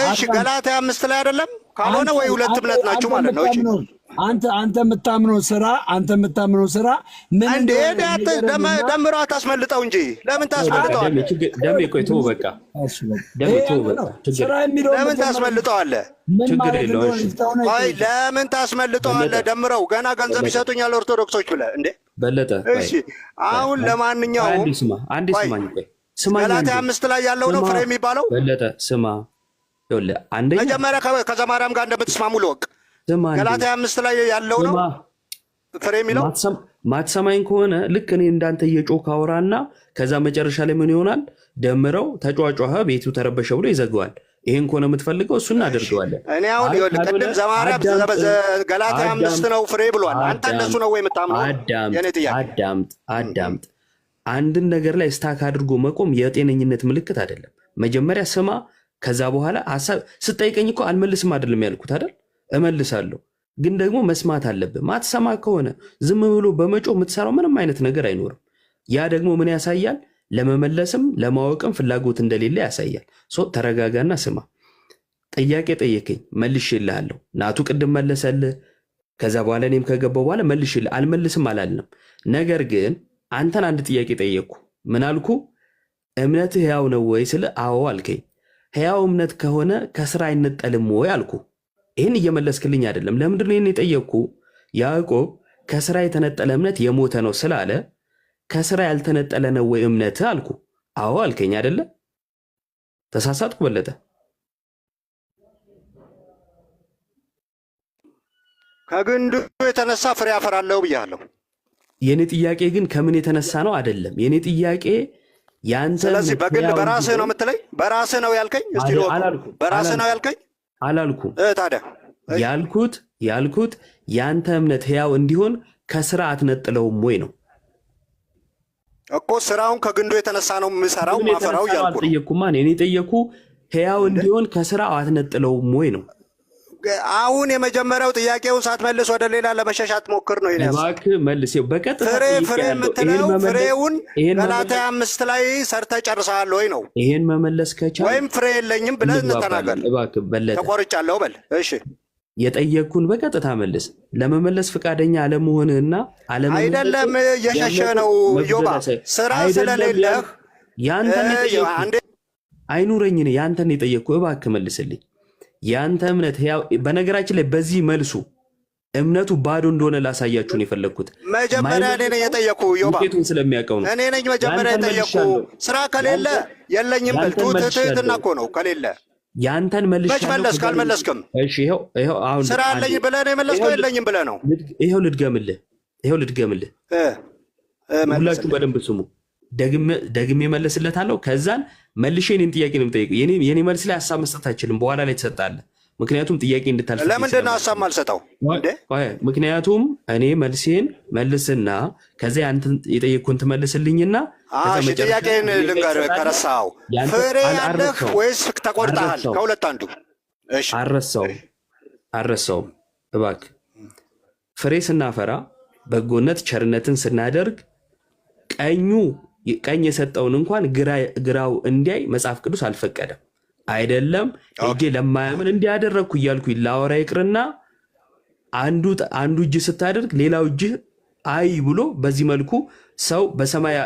እሺ ገላትያ 5 ላይ አይደለም ካልሆነ ወይ ሁለት እምነት ናችሁ ማለት ነው። እሺ አንተ የምታምነው ስራ ምን እንዴ? ደምረህ አታስመልጠው እንጂ ለምን ታስመልጠዋለህ? ደሜ ቆይ ተው በቃ ደሜ ተው በቃ ለምን ታስመልጠዋለህ? ችግር የለውም። ቆይ ለምን ታስመልጠዋለህ? ደምረው ገና ገንዘብ ይሰጡኛል ኦርቶዶክሶች ብለህ እንዴ በለጠ። እሺ አሁን ለማንኛውም አንዴ ስማኝ ቆይ ገላትያ 5 ላይ ያለው ነው ፍሬ የሚባለው። በለጠ ስማ፣ ይኸውልህ አንደኛ መጀመሪያ ከዘማርያም ጋር እንደምትስማሙ ልወቅ። ገላትያ 5 ላይ ያለው ነው ፍሬ የሚለው። ማትሰማኝ ከሆነ ልክ እኔ እንዳንተ እየጮህ አውራና ከዛ መጨረሻ ላይ ምን ይሆናል? ደምረው ተጫጫኸ፣ ቤቱ ተረበሸ ብሎ ይዘግዋል። ይሄን ከሆነ የምትፈልገው እሱን እናደርገዋለን። እኔ አሁን ይኸውልህ ቅድም ዘማርያም ገላትያ 5 ነው ፍሬ ብሏል። አንተ እንደሱ ነው ወይ የምታምነው? የኔ ጥያቄ አዳምጥ። አንድን ነገር ላይ ስታክ አድርጎ መቆም የጤነኝነት ምልክት አይደለም። መጀመሪያ ስማ፣ ከዛ በኋላ ሀሳብ ስጠይቀኝ እኮ አልመልስም አይደለም ያልኩት አይደል? እመልሳለሁ፣ ግን ደግሞ መስማት አለብህ። ማትሰማ ከሆነ ዝም ብሎ በመጮ የምትሰራው ምንም አይነት ነገር አይኖርም። ያ ደግሞ ምን ያሳያል? ለመመለስም ለማወቅም ፍላጎት እንደሌለ ያሳያል። ተረጋጋና ስማ። ጥያቄ ጠየቀኝ፣ መልሼልሃለሁ። ናቱ ቅድም መለሰልህ። ከዛ በኋላ እኔም ከገባው በኋላ መልሼልህ። አልመልስም አላልንም። ነገር ግን አንተን አንድ ጥያቄ ጠየቅኩ። ምን አልኩ? እምነትህ ሕያው ነው ወይ ስለ አዎ አልከኝ። ሕያው እምነት ከሆነ ከስራ አይነጠልም ወይ አልኩ። ይህን እየመለስክልኝ አይደለም። ለምንድን ነው ይህን የጠየቅኩ? ያዕቆብ ከስራ የተነጠለ እምነት የሞተ ነው ስላለ ከስራ ያልተነጠለ ነው ወይ እምነትህ አልኩ። አዎ አልከኝ አይደለ? ተሳሳትኩ በለጠ? ከግንዱ የተነሳ ፍሬ አፈራለሁ ብያለሁ። የኔ ጥያቄ ግን ከምን የተነሳ ነው አይደለም። የኔ ጥያቄ ያንተ ስለዚህ በግል በራስህ ነው የምትለኝ? በራስህ ነው ያልከኝ? እስቲ ነው በራስህ ነው ያልከኝ? አላልኩም። ታዲያ ያልኩት ያንተ እምነት ሕያው እንዲሆን ከስራ አትነጥለውም ወይ ነው እኮ። ስራውን ከግንዱ የተነሳ ነው የምሰራው ማፈራው ያልኩ አልጠየቅኩማ። እኔ ጠየቅኩ ሕያው እንዲሆን ከስራ አትነጥለውም ወይ ነው። አሁን የመጀመሪያው ጥያቄውን ሳትመልስ ወደ ሌላ ለመሸሻት ሞክር ነው። እባክህ መልስ። በቀጥታ ፍሬ የምትለው ፍሬውን ገላትያ 5 ላይ ሰርተህ ጨርሰሃል ወይ ነው። ይሄን መመለስ ከቻልክ ወይም ፍሬ የለኝም ብለህ ተናገር። እባክህ በለጠ፣ ተቆርጫለሁ በል። እሺ የጠየቅኩን በቀጥታ መልስ። ለመመለስ ፈቃደኛ አለመሆንህና አይደለም የሸሸ ነው ዮባ። ስራ ስለሌለህ ያንተን አይኑረኝ ነው ያንተን የጠየቅኩህ። እባክህ መልስልኝ። ያንተ እምነት ሕያው በነገራችን ላይ በዚህ መልሱ እምነቱ ባዶ እንደሆነ ላሳያችሁን የፈለግኩት መጀመሪያ እኔ ነኝ የጠየቅኩ ዮባ፣ ውጤቱን ስለሚያውቀው ነው። እኔ ነኝ መጀመሪያ የጠየቅኩ። ስራ ከሌለ የለኝም በል። ትህትና እኮ ነው። ከሌለ ያንተን መልሻለሁ። መች መለስክ? አልመለስክም። እሺ ይኸው አሁን ስራ አለኝ ብለህ ነው የመለስከው? የለኝም ብለህ ነው? ይኸው ልድገምልህ። ሁላችሁ በደንብ ስሙ። ደግሜ መለስለታለሁ። ከዛን መልሼ እኔን ጥያቄ ነው የምጠይቀው። የኔ መልስ ላይ ሀሳብ መስጠት አይችልም። በኋላ ላይ ትሰጣለህ። ምክንያቱም ጥያቄ እንድታልፍ። ለምንድን ነው ሀሳብ ማልሰጠው? ምክንያቱም እኔ መልሴን መልስና ከዚያ አንተን የጠየቅኩን ትመልስልኝና ጥያቄን ልንገርህ ከረሳኸው ፍሬ ያለህ ወይስ ተቆርጠሃል? ከሁለት አንዱ። አልረሳውም። እባክህ ፍሬ ስናፈራ በጎነት ቸርነትን ስናደርግ ቀኝ የሰጠውን እንኳን ግራው እንዲያይ መጽሐፍ ቅዱስ አልፈቀደም። አይደለም እጄ ለማያምን እንዲያደረግኩ እያልኩ ላወራ ይቅርና አንዱ እጅ ስታደርግ ሌላው እጅ አይ ብሎ በዚህ መልኩ ሰው በሰማይ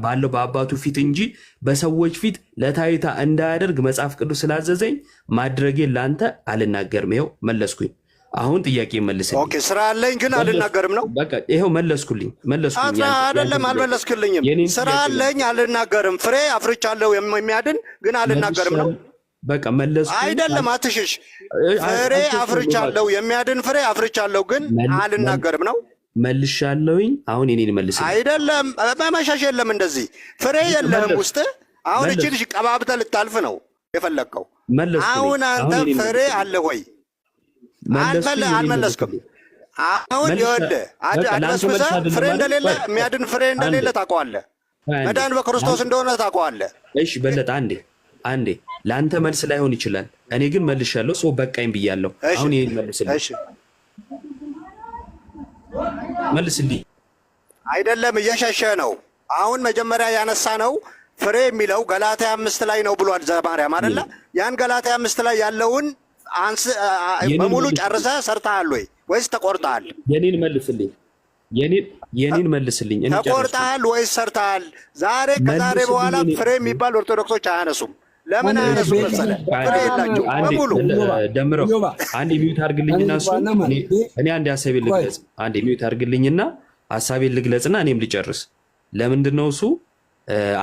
ባለው በአባቱ ፊት እንጂ በሰዎች ፊት ለታይታ እንዳያደርግ መጽሐፍ ቅዱስ ስላዘዘኝ ማድረጌን ለአንተ አልናገርም። ይኸው መለስኩኝ። አሁን ጥያቄ መልስልኝ። ኦኬ ስራ አለኝ ግን አልናገርም ነው። በቃ ይሄው መለስኩልኝ። አይደለም አልመለስክልኝም። ስራ አለኝ አልናገርም። ፍሬ አፍርቻለሁ የሚያድን ግን አልናገርም ነው። በቃ መለስኩ። አይደለም አትሽሽ። ፍሬ አፍርቻለሁ የሚያድን ፍሬ አፍርቻለሁ ግን አልናገርም ነው። መልሻለሁኝ። አሁን የኔን መልስልኝ። አይደለም መመሻሽ የለም እንደዚህ ፍሬ የለህም ውስጥ። አሁን እቺ ልጅ ቀባብተህ ልታልፍ ነው የፈለግከው። አሁን አንተ ፍሬ አለ ወይ? አልመለስክም። አሁን ይኸውልህ አድረስኩህ ፍሬ እንደሌለ የሚያድን ፍሬ እንደሌለ ታውቀዋለህ። መዳን በክርስቶስ እንደሆነ ታውቀዋለህ። እሺ በለጠ አንዴ ለአንተ መልስ ላይሆን ይችላል። እኔ ግን መልሻለሁ። ሰው በቃኝ ብያለሁ። አሁን ይሄን መልስልኝ። አይደለም እየሸሸ ነው። አሁን መጀመሪያ ያነሳ ነው ፍሬ የሚለው ገላትያ 5 ላይ ነው ብሏል ዘማርያም አይደለ? ያን ገላትያ 5 ላይ ያለውን በሙሉ ጨርሰህ ሰርተሃል ወይ ወይስ ተቆርጠሃል? የኔን መልስልኝ። የኔን መልስልኝ። ተቆርጠሃል ወይስ ሰርተሃል? ከዛሬ በኋላ ፍሬ የሚባል ኦርቶዶክሶች አያነሱም። ለምን አያነሱም መሰለህ? ፍሬ የላቸው በሙሉ። ደምረው አንድ ሚዩት አድርግልኝና እሱ እኔ አንድ ሀሳቤን ልግለጽ። አንድ ሚዩት አድርግልኝና ሀሳቤን ልግለጽና እኔም ልጨርስ። ለምንድን ነው እሱ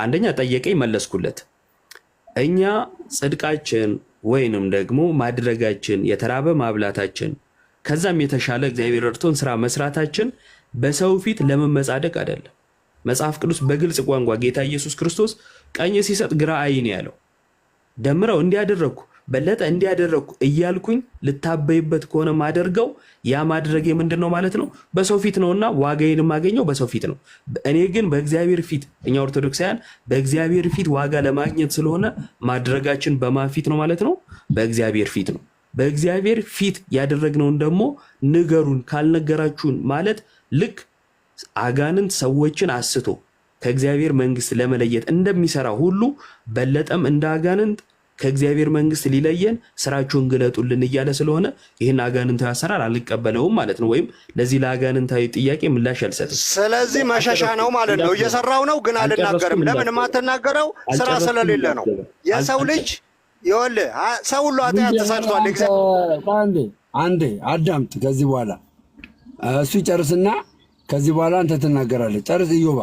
አንደኛ ጠየቀኝ፣ መለስኩለት። እኛ ጽድቃችን ወይንም ደግሞ ማድረጋችን የተራበ ማብላታችን ከዛም የተሻለ እግዚአብሔር ረድቶን ስራ መስራታችን በሰው ፊት ለመመጻደቅ አይደለም። መጽሐፍ ቅዱስ በግልጽ ቋንቋ ጌታ ኢየሱስ ክርስቶስ ቀኝ ሲሰጥ ግራ አይን ያለው ደምረው እንዲያደረግኩ በለጠ እንዲያደረግኩ እያልኩኝ ልታበይበት ከሆነ ማደርገው ያ ማድረጌ ምንድን ነው ማለት ነው? በሰው ፊት ነውና ዋጋዬን የማገኘው በሰው ፊት ነው። እኔ ግን በእግዚአብሔር ፊት እኛ ኦርቶዶክሳውያን በእግዚአብሔር ፊት ዋጋ ለማግኘት ስለሆነ ማድረጋችን በማን ፊት ነው ማለት ነው? በእግዚአብሔር ፊት ነው። በእግዚአብሔር ፊት ያደረግነውን ደግሞ ንገሩን ካልነገራችሁን ማለት ልክ አጋንንት ሰዎችን አስቶ ከእግዚአብሔር መንግስት ለመለየት እንደሚሰራ ሁሉ በለጠም እንደ አጋንንት ከእግዚአብሔር መንግስት ሊለየን ስራችሁን ግለጡልን እያለ ስለሆነ ይህን አጋንንታዊ አሰራር አልቀበለውም ማለት ነው። ወይም ለዚህ ለአጋንንታዊ ጥያቄ ምላሽ አልሰጥም። ስለዚህ መሸሻ ነው ማለት ነው። እየሰራው ነው ግን አልናገርም። ለምን የማትናገረው? ስራ ስለሌለ ነው። የሰው ልጅ ይኸውልህ ሰው ሁሉ ኃጢአት ተሰርቷል። አንዴ አዳምጥ። ከዚህ በኋላ እሱ ይጨርስና ከዚህ በኋላ አንተ ትናገራለህ። ጨርስ ኢዮባ።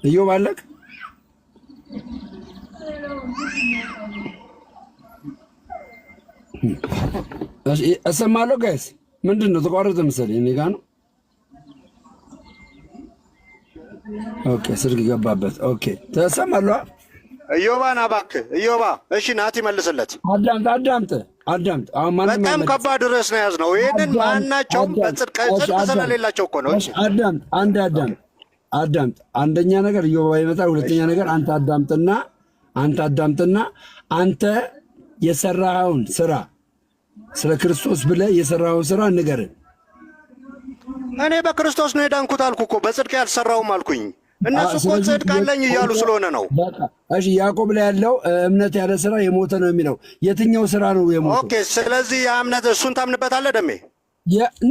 ኢዮብ አለክ? እሰማለሁ። ጋይስ ምንድን ነው ተቋረጠ መሰለኝ። እኔ ጋ ነው። ኦኬ ስልክ ገባበት። ኦኬ ተሰማለሁ። ኢዮባን እባክህ ኢዮባ። እሺ ናቲ መልስለት። አዳምጥ። አሁን በጣም ከባድ ርዕስ ነው የያዝነው። ይሄንን ማናቸውም በጽድቅ ስለሌላቸው እኮ ነው። እሺ አዳምጥ። አንደኛ ነገር ኢዮባ ይመጣል። ሁለተኛ ነገር አንተ አዳምጥና አንተ የሰራኸውን ስራ ስለ ክርስቶስ ብለህ የሰራኸውን ስራ ንገርን። እኔ በክርስቶስ ነው የዳንኩት አልኩ እኮ በጽድቅ ያልሰራውም አልኩኝ። እነሱ እኮ ጽድቅ አለኝ እያሉ ስለሆነ ነው። እሺ ያዕቆብ ላይ ያለው እምነት ያለ ስራ የሞተ ነው የሚለው የትኛው ስራ ነው የሞተው? ኦኬ ስለዚህ ያ እምነት እሱን ታምንበታለህ ደሜ?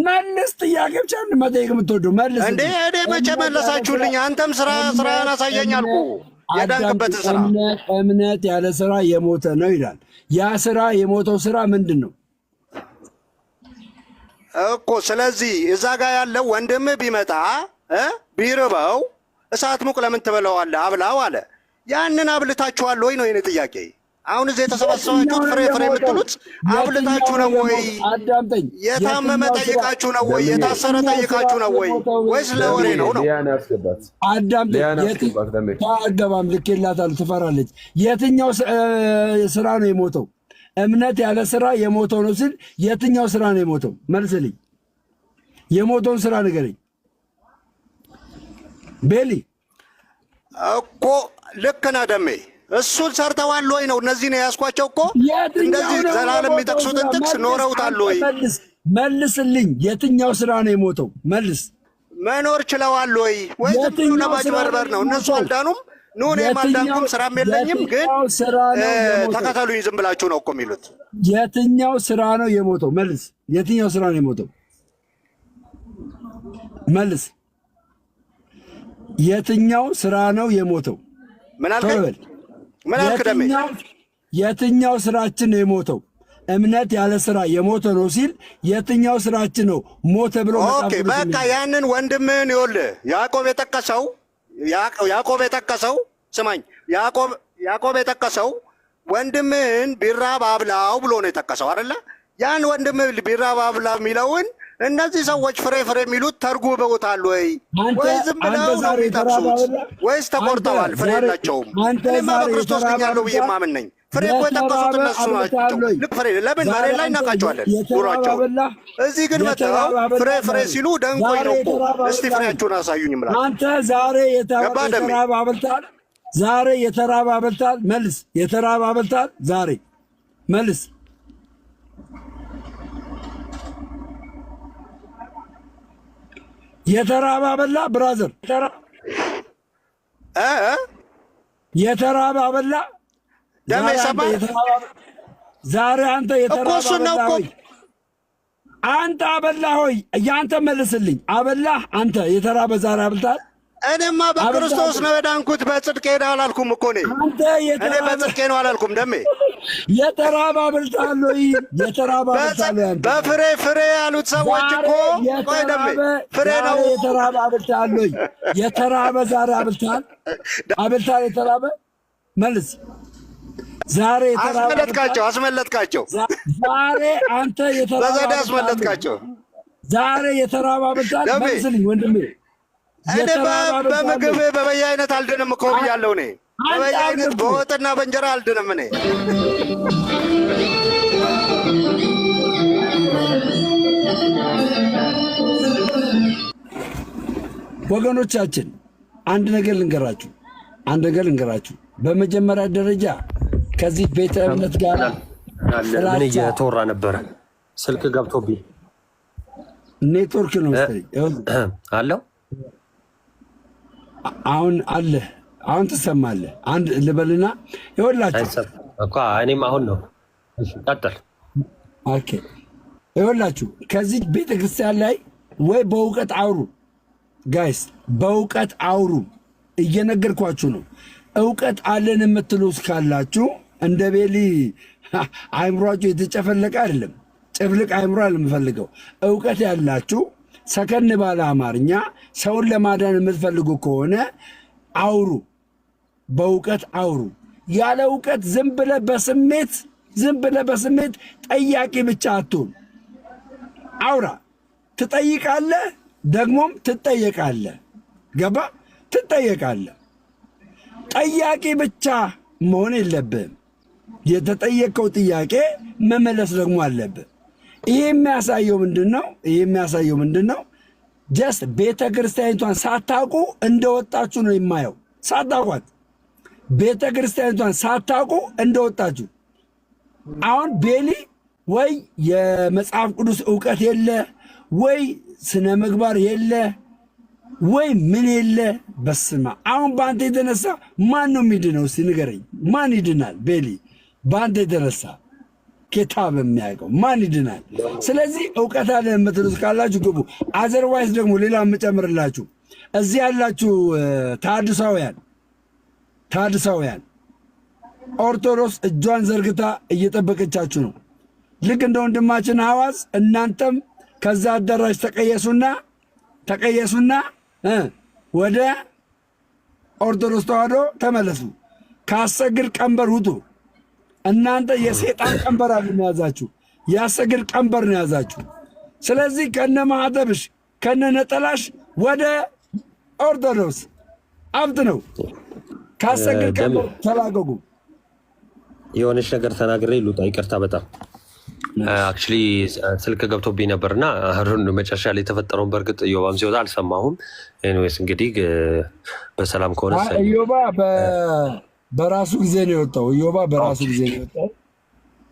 መልስ። ጥያቄ ብቻ መጠየቅ የምትወደው መልስ እንዴ? እኔ መቼ መለሳችሁልኝ? አንተም ስራህን አሳየኝ አልኩ። የዳንክበትን ስራ እምነት ያለ ስራ የሞተ ነው ይላል። ያ ስራ የሞተው ስራ ምንድን ነው እኮ? ስለዚህ እዛ ጋር ያለው ወንድምህ ቢመጣ ቢርበው እሳት ሙቅ ለምን ትበለዋለህ? አብላው አለ። ያንን አብልታችኋል ወይ ነው የኔ ጥያቄ። አሁን እዚህ የተሰባሰባችሁት ፍሬ የምትሉት አብልታችሁ ነው ወይ? የታመመ ጠይቃችሁ ነው ወይ? የታሰረ ጠይቃችሁ ነው ወይ? ወይስ ለወሬ ነው? አገባም ልኬላታለሁ፣ ትፈራለች። የትኛው ስራ ነው የሞተው? እምነት ያለ ስራ የሞተው ነው ስል የትኛው ስራ ነው የሞተው? መልስልኝ። የሞተውን ስራ ንገረኝ ቤሊ። እኮ ልክ ነህ ደሜ። እሱን ሰርተዋል ወይ ነው? እነዚህ ነው የያዝኳቸው እኮ እንደዚህ ዘላለም የሚጠቅሱትን ጥቅስ ኖረውታል ወይ? መልስልኝ። የትኛው ስራ ነው የሞተው? መልስ። መኖር ችለዋል ወይ? ወይ ዝም ብሎ ለማጭበርበር ነው? እነሱ አልዳኑም። ኑ እኔም አልዳንኩም፣ ስራም የለኝም፣ ግን ተከተሉኝ ዝም ብላችሁ ነው እኮ የሚሉት። የትኛው ስራ ነው የሞተው? መልስ። የትኛው ስራ ነው የሞተው? መልስ። የትኛው ስራ ነው የሞተው? ምን አልከኝ? ምን አልክ ደሜ? የትኛው ስራችን ነው የሞተው? እምነት ያለ ስራ የሞተ ነው ሲል የትኛው ስራችን ነው ሞተ ብሎ ኦኬ በቃ ያንን ወንድምህን ይኸውልህ ያዕቆብ የጠቀሰው ስማኝ፣ ያዕቆብ የጠቀሰው ወንድምህን ቢራብ አብላው ብሎ ነው የጠቀሰው አይደለ? ያን ወንድምህ ቢራብ አብላው የሚለውን እነዚህ ሰዎች ፍሬ የሚሉት ተርጉመውታል ወይ ዝም ብለው ነው የሚጠቅሱት? ወይስ ተቆርጠዋል? ፍሬ የላቸውም። እኔማ በክርስቶስ ድኛለሁ ብዬ ማምን ነኝ። ፍሬ እኮ የጠቀሱት እነሱ ናቸው። ልክ ፍሬ ለምን መሬት ላይ እናውቃቸዋለን ኑሯቸው። እዚህ ግን መጥተው ፍሬ ሲሉ ደንቆኝ ነው እኮ። እስቲ ፍሬያችሁን አሳዩኝ እምላለሁ። አንተ ዛሬ የተራበ አብልታል። ዛሬ የተራበ አብልታል። መልስ። የተራበ አብልታል። ዛሬ መልስ። የተራበ አበላ ብራዘር፣ የተራበ አበላ ደሜ ሰማህ? ዛሬ አንተ የተራበ አበላ ሆይ አንተ አበላ ሆይ ያንተ መልስልኝ። አበላህ አንተ የተራበ ዛሬ አብልታል። እኔማ በክርስቶስ ነው የዳንኩት፣ በጽድቄ ነው አላልኩም እኮ እኔ በጽድቄ ነው አላልኩም። ደሜ የተራበ አብልታል ወይ? የተራበ አብልታል። ፍሬ ያሉት ሰዎች እኮ ቆይ ደሜ ፍሬ ነው። የተራበ አብልታል ወይ? የተራበ ዛሬ አብልታል። የተራበ መልስ። ዛሬ የተራበ አስመለጥካቸው። ዛሬ አንተ የተራበ በዘዴ አስመለጥካቸው። ዛሬ የተራበ አብልታል። መልስልኝ ወንድሜ። እኔ በምግብ በበየአይነት አልድንም እኮ ብያለሁ። እኔ በበየአይነት በወጥና በእንጀራ አልድንም። እኔ ወገኖቻችን አንድ ነገር ልንገራችሁ። በመጀመሪያ ደረጃ ከዚህ ቤተ እምነት ጋር ምን እየተወራ ነበረ? ስልክ ገብቶብኝ ኔትወርክ ነው መሰለኝ አለው። አሁን ትሰማለህ? አንድ ልበልና ይኸውላችሁ እኮ እኔም አሁን ነው። ቀጥል። ኦኬ ይኸውላችሁ ከዚህ ቤተክርስቲያን ላይ ወይ በእውቀት አውሩ ጋይስ፣ በእውቀት አውሩ። እየነገርኳችሁ ነው። እውቀት አለን የምትሉ ካላችሁ እንደ ቤሊ አይምሯችሁ የተጨፈለቀ አይደለም፣ ጭፍልቅ አይምሮ አልምፈልገው። እውቀት ያላችሁ ሰከን ባለ አማርኛ ሰውን ለማዳን የምትፈልጉ ከሆነ አውሩ፣ በእውቀት አውሩ። ያለ እውቀት ዝም ብለህ በስሜት ጠያቂ ብቻ አትሁን። አውራ፣ ትጠይቃለህ፣ ደግሞም ትጠየቃለህ። ገባ? ትጠየቃለህ። ጠያቂ ብቻ መሆን የለብህም። የተጠየቀው ጥያቄ መመለስ ደግሞ አለብህ። ይህ የሚያሳየው ምንድን ነው? ጀስት ቤተ ክርስቲያኒቷን ሳታውቁ እንደወጣችሁ ነው የማየው። ሳታውቋት ቤተ ክርስቲያኒቷን ሳታውቁ እንደወጣችሁ። አሁን ቤሊ ወይ የመጽሐፍ ቅዱስ እውቀት የለ፣ ወይ ስነ ምግባር የለ፣ ወይ ምን የለ። በስማ አሁን በአንተ የተነሳ ማን ነው የሚድነው? እስቲ ንገረኝ። ማን ይድናል? ቤሊ በአንተ የተነሳ ጌታ በሚያውቀው ማን ይድናል? ስለዚህ እውቀት አለ የምትሉት ካላችሁ ግቡ። አዘርዋይስ ደግሞ ሌላ የምጨምርላችሁ እዚህ ያላችሁ ታድሳውያን ኦርቶዶክስ እጇን ዘርግታ እየጠበቀቻችሁ ነው። ልክ እንደ ወንድማችን ሐዋዝ እናንተም ከዛ አዳራሽ ተቀየሱና ወደ ኦርቶዶክስ ተዋህዶ ተመለሱ። ከአሰግድ ቀንበር ውጡ። እናንተ የሴጣን ቀንበር አለ ያዛችሁ፣ የአሰግድ ቀንበር ነው ያዛችሁ። ስለዚህ ከነ ማህተብሽ ከነ ነጠላሽ ወደ ኦርቶዶክስ አብት ነው። ከአሰግድ ቀንበር ተላቀቁ። የሆነች ነገር ተናግሬ ልውጣ፣ ይቅርታ በጣም አክቹዋሊ ስልክ ገብቶብኝ ነበርና መጨረሻ ላይ የተፈጠረውን በእርግጥ ኢዮባም ሲወጣ አልሰማሁም። ኤኒዌይስ እንግዲህ በሰላም ከሆነ ኢዮባ በራሱ ጊዜ ነው የወጣው። ኢዮባ በራሱ ጊዜ ነው የወጣው።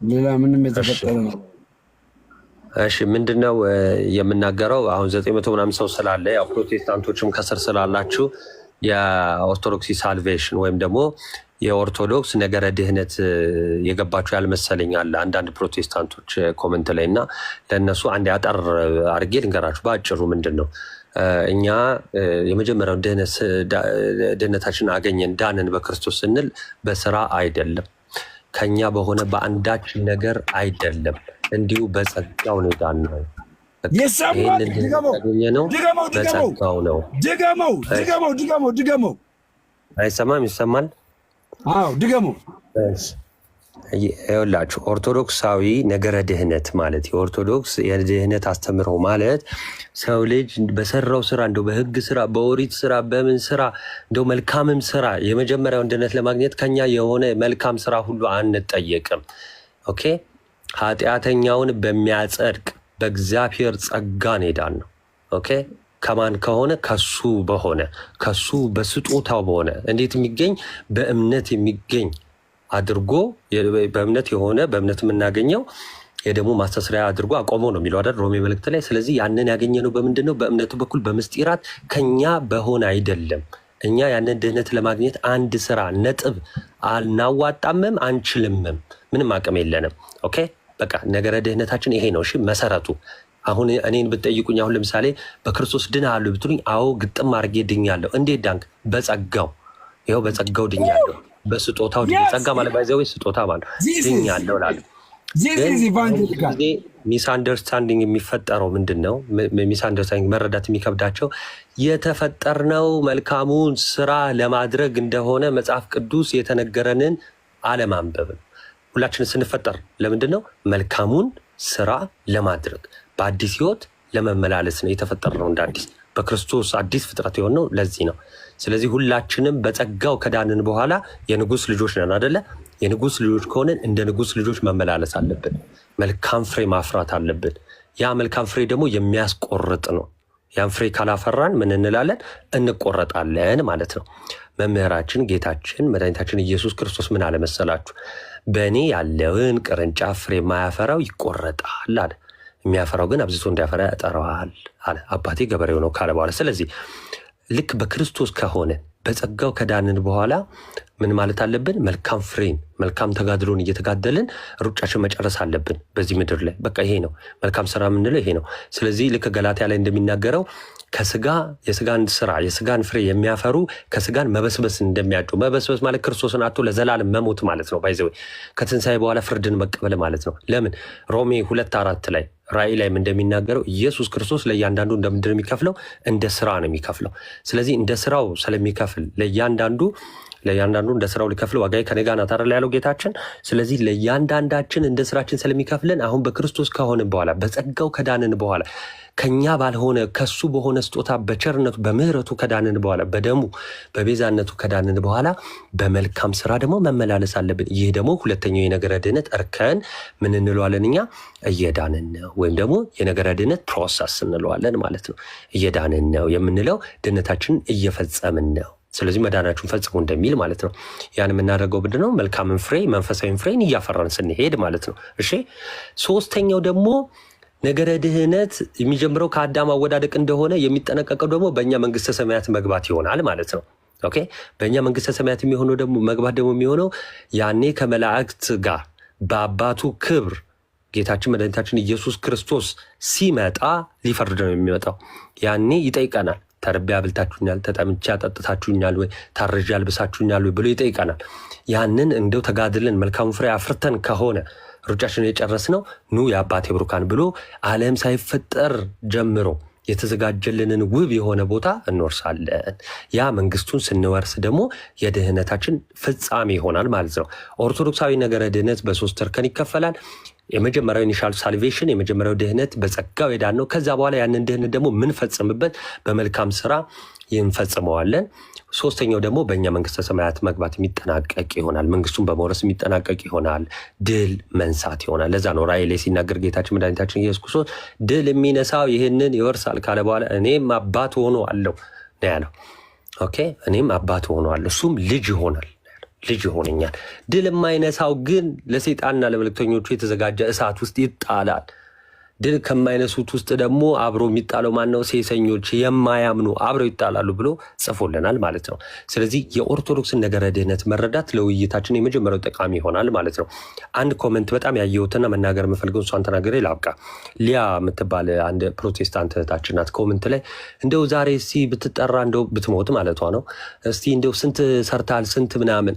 ሌላ ምንም የተፈጠረ ነው። እሺ ምንድነው የምናገረው? አሁን 900 ምናምን ሰው ስላለ ያው ፕሮቴስታንቶችም ከስር ስላላችሁ የኦርቶዶክስ ሳልቬሽን ወይም ደግሞ የኦርቶዶክስ ነገረ ድህነት የገባችሁ ያልመሰለኝ አለ አንዳንድ ፕሮቴስታንቶች ኮመንት ላይ እና ለእነሱ አንድ ያጠር አድርጌ ልንገራችሁ በአጭሩ። ምንድን ነው እኛ የመጀመሪያው ድህነታችን አገኘን ዳንን በክርስቶስ ስንል በስራ አይደለም፣ ከኛ በሆነ በአንዳች ነገር አይደለም፣ እንዲሁ በጸጋው ነው የዳነው። ይህንን ያገኘነው በጸጋው ነው። ድገመው። አይሰማም? ይሰማል? አዎ ድገመው። ይኸውላችሁ ኦርቶዶክሳዊ ነገረ ድህነት ማለት የኦርቶዶክስ የድህነት አስተምህሮ ማለት ሰው ልጅ በሰራው ስራ እንደው በህግ ስራ በኦሪት ስራ በምን ስራ እንደው መልካምም ስራ የመጀመሪያውን ድህነት ለማግኘት ከኛ የሆነ መልካም ስራ ሁሉ አንጠየቅም። ኦኬ ኃጢአተኛውን በሚያጸድቅ በእግዚአብሔር ጸጋን ሄዳን ነው። ኦኬ ከማን ከሆነ ከሱ በሆነ ከሱ በስጦታው በሆነ እንዴት የሚገኝ በእምነት የሚገኝ አድርጎ በእምነት የሆነ በእምነት የምናገኘው የደሙ ማስተስሪያ አድርጎ አቆመው ነው የሚለው አይደል ሮሜ መልእክት ላይ። ስለዚህ ያንን ያገኘነው በምንድን ነው? በእምነቱ በኩል በምስጢራት ከኛ በሆነ አይደለም። እኛ ያንን ድህነት ለማግኘት አንድ ስራ ነጥብ አናዋጣምም አንችልምም፣ ምንም አቅም የለንም። ኦኬ በቃ ነገረ ድህነታችን ይሄ ነው። እሺ መሰረቱ አሁን እኔን ብትጠይቁኝ አሁን ለምሳሌ በክርስቶስ ድነሃል ብትሉኝ አዎ ግጥም አድርጌ ድኛለሁ። እንዴት ዳንክ? በጸጋው። ይኸው በጸጋው ድኛለሁ። በስጦታው ጸጋ ማለት ባይዘው ስጦታ ማለት ድኛለሁ እላለሁ። ሚስ አንደርስታንዲንግ የሚፈጠረው ምንድን ነው? ሚስ አንደርስታንዲንግ መረዳት የሚከብዳቸው የተፈጠርነው መልካሙን ስራ ለማድረግ እንደሆነ መጽሐፍ ቅዱስ የተነገረንን አለማንበብ ነው። ሁላችን ስንፈጠር ለምንድን ነው? መልካሙን ስራ ለማድረግ በአዲስ ህይወት ለመመላለስ ነው የተፈጠርነው። እንደ አዲስ በክርስቶስ አዲስ ፍጥረት የሆነው ለዚህ ነው። ስለዚህ ሁላችንም በጸጋው ከዳንን በኋላ የንጉስ ልጆች ነን አይደለ? የንጉስ ልጆች ከሆነን እንደ ንጉስ ልጆች መመላለስ አለብን። መልካም ፍሬ ማፍራት አለብን። ያ መልካም ፍሬ ደግሞ የሚያስቆርጥ ነው። ያን ፍሬ ካላፈራን ምን እንላለን? እንቆረጣለን ማለት ነው። መምህራችን ጌታችን መድኃኒታችን ኢየሱስ ክርስቶስ ምን አለ መሰላችሁ? በእኔ ያለውን ቅርንጫፍ ፍሬ የማያፈራው ይቆረጣል አለ። የሚያፈራው ግን አብዝቶ እንዲያፈራ ያጠራዋል አለ። አባቴ ገበሬው ነው ካለ በኋላ ስለዚህ ልክ በክርስቶስ ከሆነ በጸጋው ከዳንን በኋላ ምን ማለት አለብን? መልካም ፍሬን መልካም ተጋድሎን እየተጋደልን ሩጫችን መጨረስ አለብን በዚህ ምድር ላይ። በቃ ይሄ ነው መልካም ስራ የምንለው ይሄ ነው። ስለዚህ ልክ ገላትያ ላይ እንደሚናገረው ከስጋ የስጋን ስራ የስጋን ፍሬ የሚያፈሩ ከስጋን መበስበስ እንደሚያጩ። መበስበስ ማለት ክርስቶስን አጥቶ ለዘላለም መሞት ማለት ነው። ባይዘው ከትንሣኤ በኋላ ፍርድን መቀበል ማለት ነው። ለምን ሮሜ 2:4 ላይ ራእይ ላይም እንደሚናገረው ኢየሱስ ክርስቶስ ለእያንዳንዱ እንደምንድን ነው የሚከፍለው? እንደ ስራ ነው የሚከፍለው። ስለዚህ እንደ ስራው ስለሚከፍል ለእያንዳንዱ እንደ ስራው ሊከፍል ዋጋዬ ከኔ ጋር ናት አይደል ያለው ጌታችን። ስለዚህ ለእያንዳንዳችን እንደ ስራችን ስለሚከፍለን አሁን በክርስቶስ ከሆንን በኋላ በጸጋው ከዳንን በኋላ ከኛ ባልሆነ ከሱ በሆነ ስጦታ በቸርነቱ በምህረቱ ከዳንን በኋላ በደሙ በቤዛነቱ ከዳንን በኋላ በመልካም ስራ ደግሞ መመላለስ አለብን። ይህ ደግሞ ሁለተኛው የነገረ ድህነት እርከን ምን እንለዋለን እኛ? እየዳንን ነው፣ ወይም ደግሞ የነገረ ድህነት ፕሮሰስ እንለዋለን ማለት ነው። እየዳንን ነው የምንለው ድህነታችንን እየፈጸምን ነው። ስለዚህ መዳናችሁን ፈጽሙ እንደሚል ማለት ነው። ያን የምናደርገው ምንድን ነው? መልካምን ፍሬ መንፈሳዊን ፍሬን እያፈራን ስንሄድ ማለት ነው። እሺ ሶስተኛው ደግሞ ነገረ ድህነት የሚጀምረው ከአዳም አወዳደቅ እንደሆነ የሚጠነቀቀው ደግሞ በእኛ መንግስተ ሰማያት መግባት ይሆናል ማለት ነው። ኦኬ በእኛ መንግስተ ሰማያት የሚሆነው ደግሞ መግባት ደግሞ የሚሆነው ያኔ ከመላእክት ጋር በአባቱ ክብር ጌታችን መድኃኒታችን ኢየሱስ ክርስቶስ ሲመጣ ሊፈርድ ነው የሚመጣው። ያኔ ይጠይቀናል። ተርቤ አብልታችሁኛል፣ ተጠምቼ አጠጥታችሁኛል ወይ፣ ታርዤ አልብሳችሁኛል ወይ ብሎ ይጠይቀናል። ያንን እንደው ተጋድለን መልካሙ ፍሬ አፍርተን ከሆነ ሩጫችን የጨረስነው ኑ የአባቴ ብሩካን ብሎ ዓለም ሳይፈጠር ጀምሮ የተዘጋጀልንን ውብ የሆነ ቦታ እንወርሳለን። ያ መንግስቱን ስንወርስ ደግሞ የድህነታችን ፍጻሜ ይሆናል ማለት ነው። ኦርቶዶክሳዊ ነገረ ድህነት በሶስት እርከን ይከፈላል። የመጀመሪያው ኢኒሻል ሳልቬሽን የመጀመሪያው ድህነት በጸጋው የዳን ነው። ከዛ በኋላ ያንን ድህነት ደግሞ ምንፈጽምበት በመልካም ስራ እንፈጽመዋለን። ሶስተኛው ደግሞ በእኛ መንግስተ ሰማያት መግባት የሚጠናቀቅ ይሆናል። መንግስቱን በመውረስ የሚጠናቀቅ ይሆናል። ድል መንሳት ይሆናል። ለዛ ነው ራእይ ላይ ሲናገር ጌታችን መድኃኒታችን ኢየሱስ ክርስቶስ ድል የሚነሳው ይህንን ይወርሳል ካለ በኋላ እኔም አባት ሆኖ አለው ነው ያለው። ኦኬ እኔም አባት ሆኖ አለው፣ እሱም ልጅ ይሆናል፣ ልጅ ይሆነኛል። ድል የማይነሳው ግን ለሰይጣንና ለመልእክተኞቹ የተዘጋጀ እሳት ውስጥ ይጣላል። ድል ከማይነሱት ውስጥ ደግሞ አብሮ የሚጣለው ማነው? ሴሰኞች፣ የማያምኑ አብረው ይጣላሉ ብሎ ጽፎልናል ማለት ነው። ስለዚህ የኦርቶዶክስን ነገረ ድህነት መረዳት ለውይይታችን የመጀመሪያው ጠቃሚ ይሆናል ማለት ነው። አንድ ኮመንት በጣም ያየሁትና መናገር የምፈልገው እሷን ተናገሬ ላብቃ። ሊያ የምትባል አንድ ፕሮቴስታንት እህታችን ናት። ኮመንት ላይ እንደው ዛሬ እስቲ ብትጠራ እንደው ብትሞት ማለቷ ነው። እስቲ እንደው ስንት ሰርታል ስንት ምናምን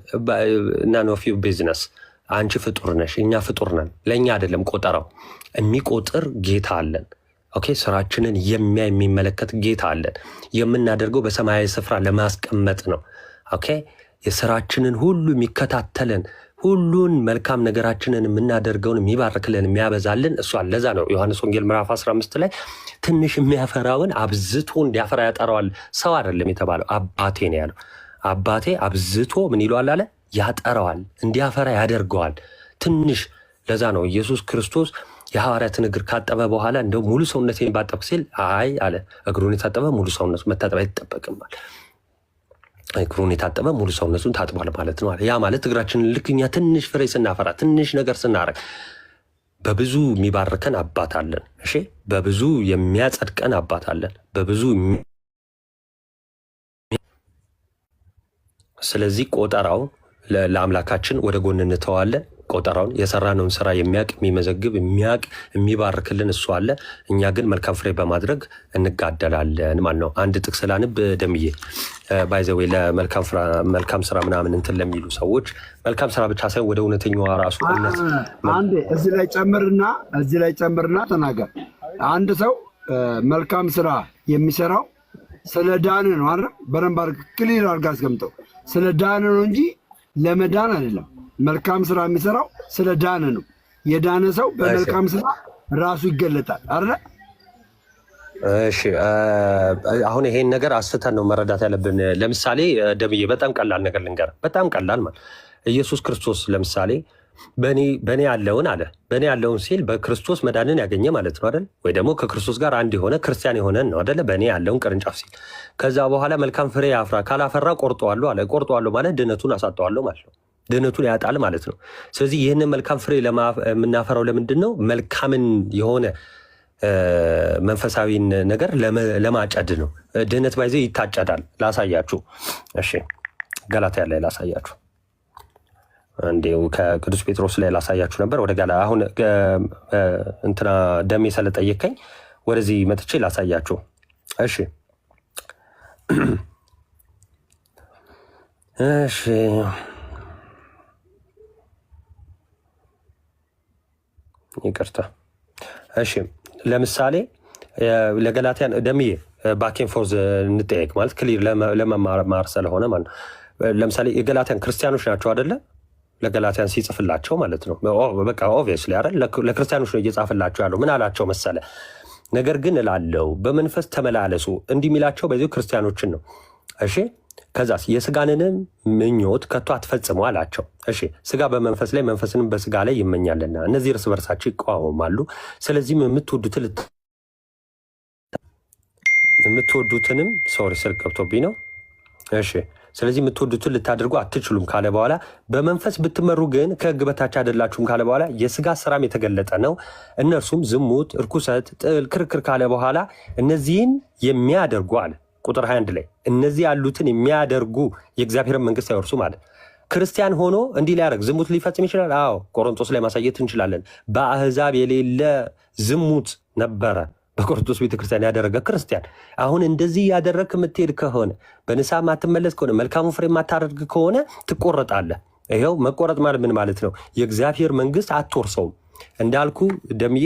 ናን ኦፍ ዩ ቢዝነስ። አንቺ ፍጡር ነሽ፣ እኛ ፍጡር ነን። ለእኛ አይደለም ቆጠራው፣ የሚቆጥር ጌታ አለን። ኦኬ፣ ስራችንን የሚመለከት ጌታ አለን። የምናደርገው በሰማያዊ ስፍራ ለማስቀመጥ ነው። ኦኬ፣ የስራችንን ሁሉ የሚከታተለን ሁሉን መልካም ነገራችንን የምናደርገውን የሚባርክልን የሚያበዛልን እሱ አለ። ለዛ ነው ዮሐንስ ወንጌል ምዕራፍ 15 ላይ ትንሽ የሚያፈራውን አብዝቶ እንዲያፈራ ያጠራዋል። ሰው አይደለም የተባለው፣ አባቴ ነው ያለው። አባቴ አብዝቶ ምን ይለዋል አለ? ያጠረዋል፣ እንዲያፈራ ያደርገዋል። ትንሽ ለዛ ነው ኢየሱስ ክርስቶስ የሐዋርያትን እግር ካጠበ በኋላ እንደው ሙሉ ሰውነቴን ባጠብኩ ሲል አይ አለ፣ እግሩን የታጠበ ሙሉ ሰውነቱ መታጠብ አይጠበቅማል። እግሩን የታጠበ ሙሉ ሰውነቱን ታጥቧል ማለት ነው። ያ ማለት እግራችንን ልክ እኛ ትንሽ ፍሬ ስናፈራ ትንሽ ነገር ስናረግ በብዙ የሚባርከን አባት አለን። እሺ፣ በብዙ የሚያጸድቀን አባት አለን። በብዙ ስለዚህ ቆጠራው ለአምላካችን ወደ ጎን እንተዋለን። ቆጠራውን የሰራነውን ስራ የሚያቅ የሚመዘግብ የሚያቅ የሚባርክልን እሱ አለ። እኛ ግን መልካም ፍሬ በማድረግ እንጋደላለን ማለት ነው። አንድ ጥቅስ ላንብ ደምዬ ባይዘዌ ለመልካም ስራ ምናምን እንትን ለሚሉ ሰዎች መልካም ስራ ብቻ ሳይሆን ወደ እውነተኛዋ ራሱ እምነት አንዴ እዚህ ላይ ጨምርና ተናገር። አንድ ሰው መልካም ስራ የሚሰራው ስለ ዳን ነው አይደል? በደንብ ክሊር አድርጋ አስቀምጠው። ስለ ዳን ነው እንጂ ለመዳን አይደለም። መልካም ስራ የሚሰራው ስለ ዳን ነው። የዳነ ሰው በመልካም ስራ ራሱ ይገለጣል አይደል? እሺ፣ አሁን ይሄን ነገር አስተን ነው መረዳት ያለብን። ለምሳሌ ደምዬ በጣም ቀላል ነገር ልንገር። በጣም ቀላል ማለት ኢየሱስ ክርስቶስ ለምሳሌ በእኔ ያለውን አለ። በእኔ ያለውን ሲል በክርስቶስ መዳንን ያገኘ ማለት ነው አይደል? ወይ ደግሞ ከክርስቶስ ጋር አንድ የሆነ ክርስቲያን የሆነን ነው አይደለ? በእኔ ያለውን ቅርንጫፍ ሲል ከዛ በኋላ መልካም ፍሬ ያፍራ፣ ካላፈራ ቆርጠዋለሁ አለ። ቆርጠዋለሁ ማለት ድህነቱን አሳጠዋለሁ ማለት ነው። ድህነቱን ያጣል ማለት ነው። ስለዚህ ይህንን መልካም ፍሬ የምናፈራው ለምንድን ነው? መልካምን የሆነ መንፈሳዊን ነገር ለማጨድ ነው። ድህነት ባይዜ ይታጨዳል። ላሳያችሁ። እሺ፣ ገላትያ ላይ ላሳያችሁ። እንዲሁ ከቅዱስ ጴጥሮስ ላይ ላሳያችሁ ነበር። ወደ ጋላ አሁን እንትና ደሜ ስለጠየቀኝ ወደዚህ መጥቼ ላሳያችሁ። እሺ እሺ ይቅርታ። እሺ ለምሳሌ ለገላትያን ደምዬ ባኬን ፎርዝ እንጠየቅ ማለት ክሊር ለመማር ስለሆነ ማለት ነው። ለምሳሌ የገላትያን ክርስቲያኖች ናቸው አይደለ? ለገላትያን ሲጽፍላቸው ማለት ነው። በቃ ኦብቪየስሊ አይደል? ለክርስቲያኖች ነው እየጻፈላቸው ያለው። ምን አላቸው መሰለ? ነገር ግን እላለው በመንፈስ ተመላለሱ። እንዲህ የሚላቸው በዚሁ ክርስቲያኖችን ነው። እሺ ከዛስ የስጋንንም ምኞት ከቶ አትፈጽሙ አላቸው። እሺ ስጋ በመንፈስ ላይ መንፈስንም በስጋ ላይ ይመኛልና እነዚህ እርስ በርሳቸው ይቃወማሉ። ስለዚህም የምትወዱትንም ሶሪ ስልክ ገብቶብኝ ነው። እሺ ስለዚህ የምትወዱትን ልታደርጉ አትችሉም ካለ በኋላ በመንፈስ ብትመሩ ግን ከሕግ በታች አይደላችሁም ካለ በኋላ የስጋ ስራም የተገለጠ ነው። እነርሱም ዝሙት፣ እርኩሰት፣ ጥል፣ ክርክር ካለ በኋላ እነዚህን የሚያደርጉ አለ ቁጥር 21 ላይ እነዚህ ያሉትን የሚያደርጉ የእግዚአብሔርን መንግስት አይወርሱ ማለት። ክርስቲያን ሆኖ እንዲህ ሊያደርግ ዝሙት ሊፈጽም ይችላል። አዎ ቆሮንቶስ ላይ ማሳየት እንችላለን። በአህዛብ የሌለ ዝሙት ነበረ በቆሮንቶስ ቤተክርስቲያን ያደረገ ክርስቲያን። አሁን እንደዚህ ያደረግ የምትሄድ ከሆነ በንስሐ ማትመለስ ከሆነ መልካሙ ፍሬ ማታደርግ ከሆነ ትቆረጣለህ። ይኸው መቆረጥ ማለት ምን ማለት ነው? የእግዚአብሔር መንግስት አትወርሰውም። እንዳልኩ ደምዬ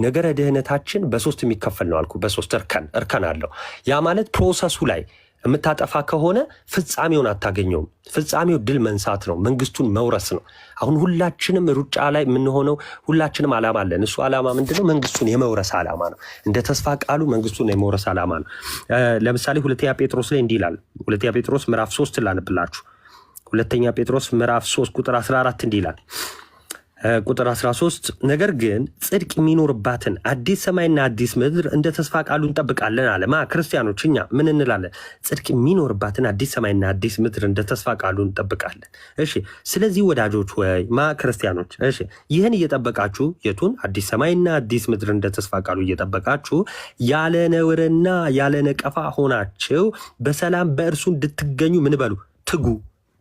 ነገረ ድህነታችን በሶስት የሚከፈል ነው አልኩ። በሶስት እርከን አለው። ያ ማለት ፕሮሰሱ ላይ የምታጠፋ ከሆነ ፍጻሜውን አታገኘውም። ፍጻሜው ድል መንሳት ነው፣ መንግስቱን መውረስ ነው። አሁን ሁላችንም ሩጫ ላይ የምንሆነው ሁላችንም ዓላማ አለን። እሱ ዓላማ ምንድነው? መንግስቱን የመውረስ ዓላማ ነው። እንደ ተስፋ ቃሉ መንግስቱን የመውረስ ዓላማ ነው። ለምሳሌ ሁለተኛ ጴጥሮስ ላይ እንዲህ ይላል። ሁለተኛ ጴጥሮስ ምዕራፍ 3 ላንብላችሁ። ሁለተኛ ጴጥሮስ ምዕራፍ 3 ቁጥር 14 እንዲህ ይላል። ቁጥር 13 ነገር ግን ጽድቅ የሚኖርባትን አዲስ ሰማይና አዲስ ምድር እንደ ተስፋ ቃሉ እንጠብቃለን አለ። ክርስቲያኖች እኛ ምን እንላለን? ጽድቅ የሚኖርባትን አዲስ ሰማይና አዲስ ምድር እንደ ተስፋ ቃሉ እንጠብቃለን። እሺ፣ ስለዚህ ወዳጆች ወይ ክርስቲያኖች፣ እሺ፣ ይህን እየጠበቃችሁ የቱን አዲስ ሰማይና አዲስ ምድር እንደ ተስፋ ቃሉ እየጠበቃችሁ ያለ ነውርና ያለ ነቀፋ ሆናችሁ በሰላም በእርሱ እንድትገኙ ምን በሉ? ትጉ።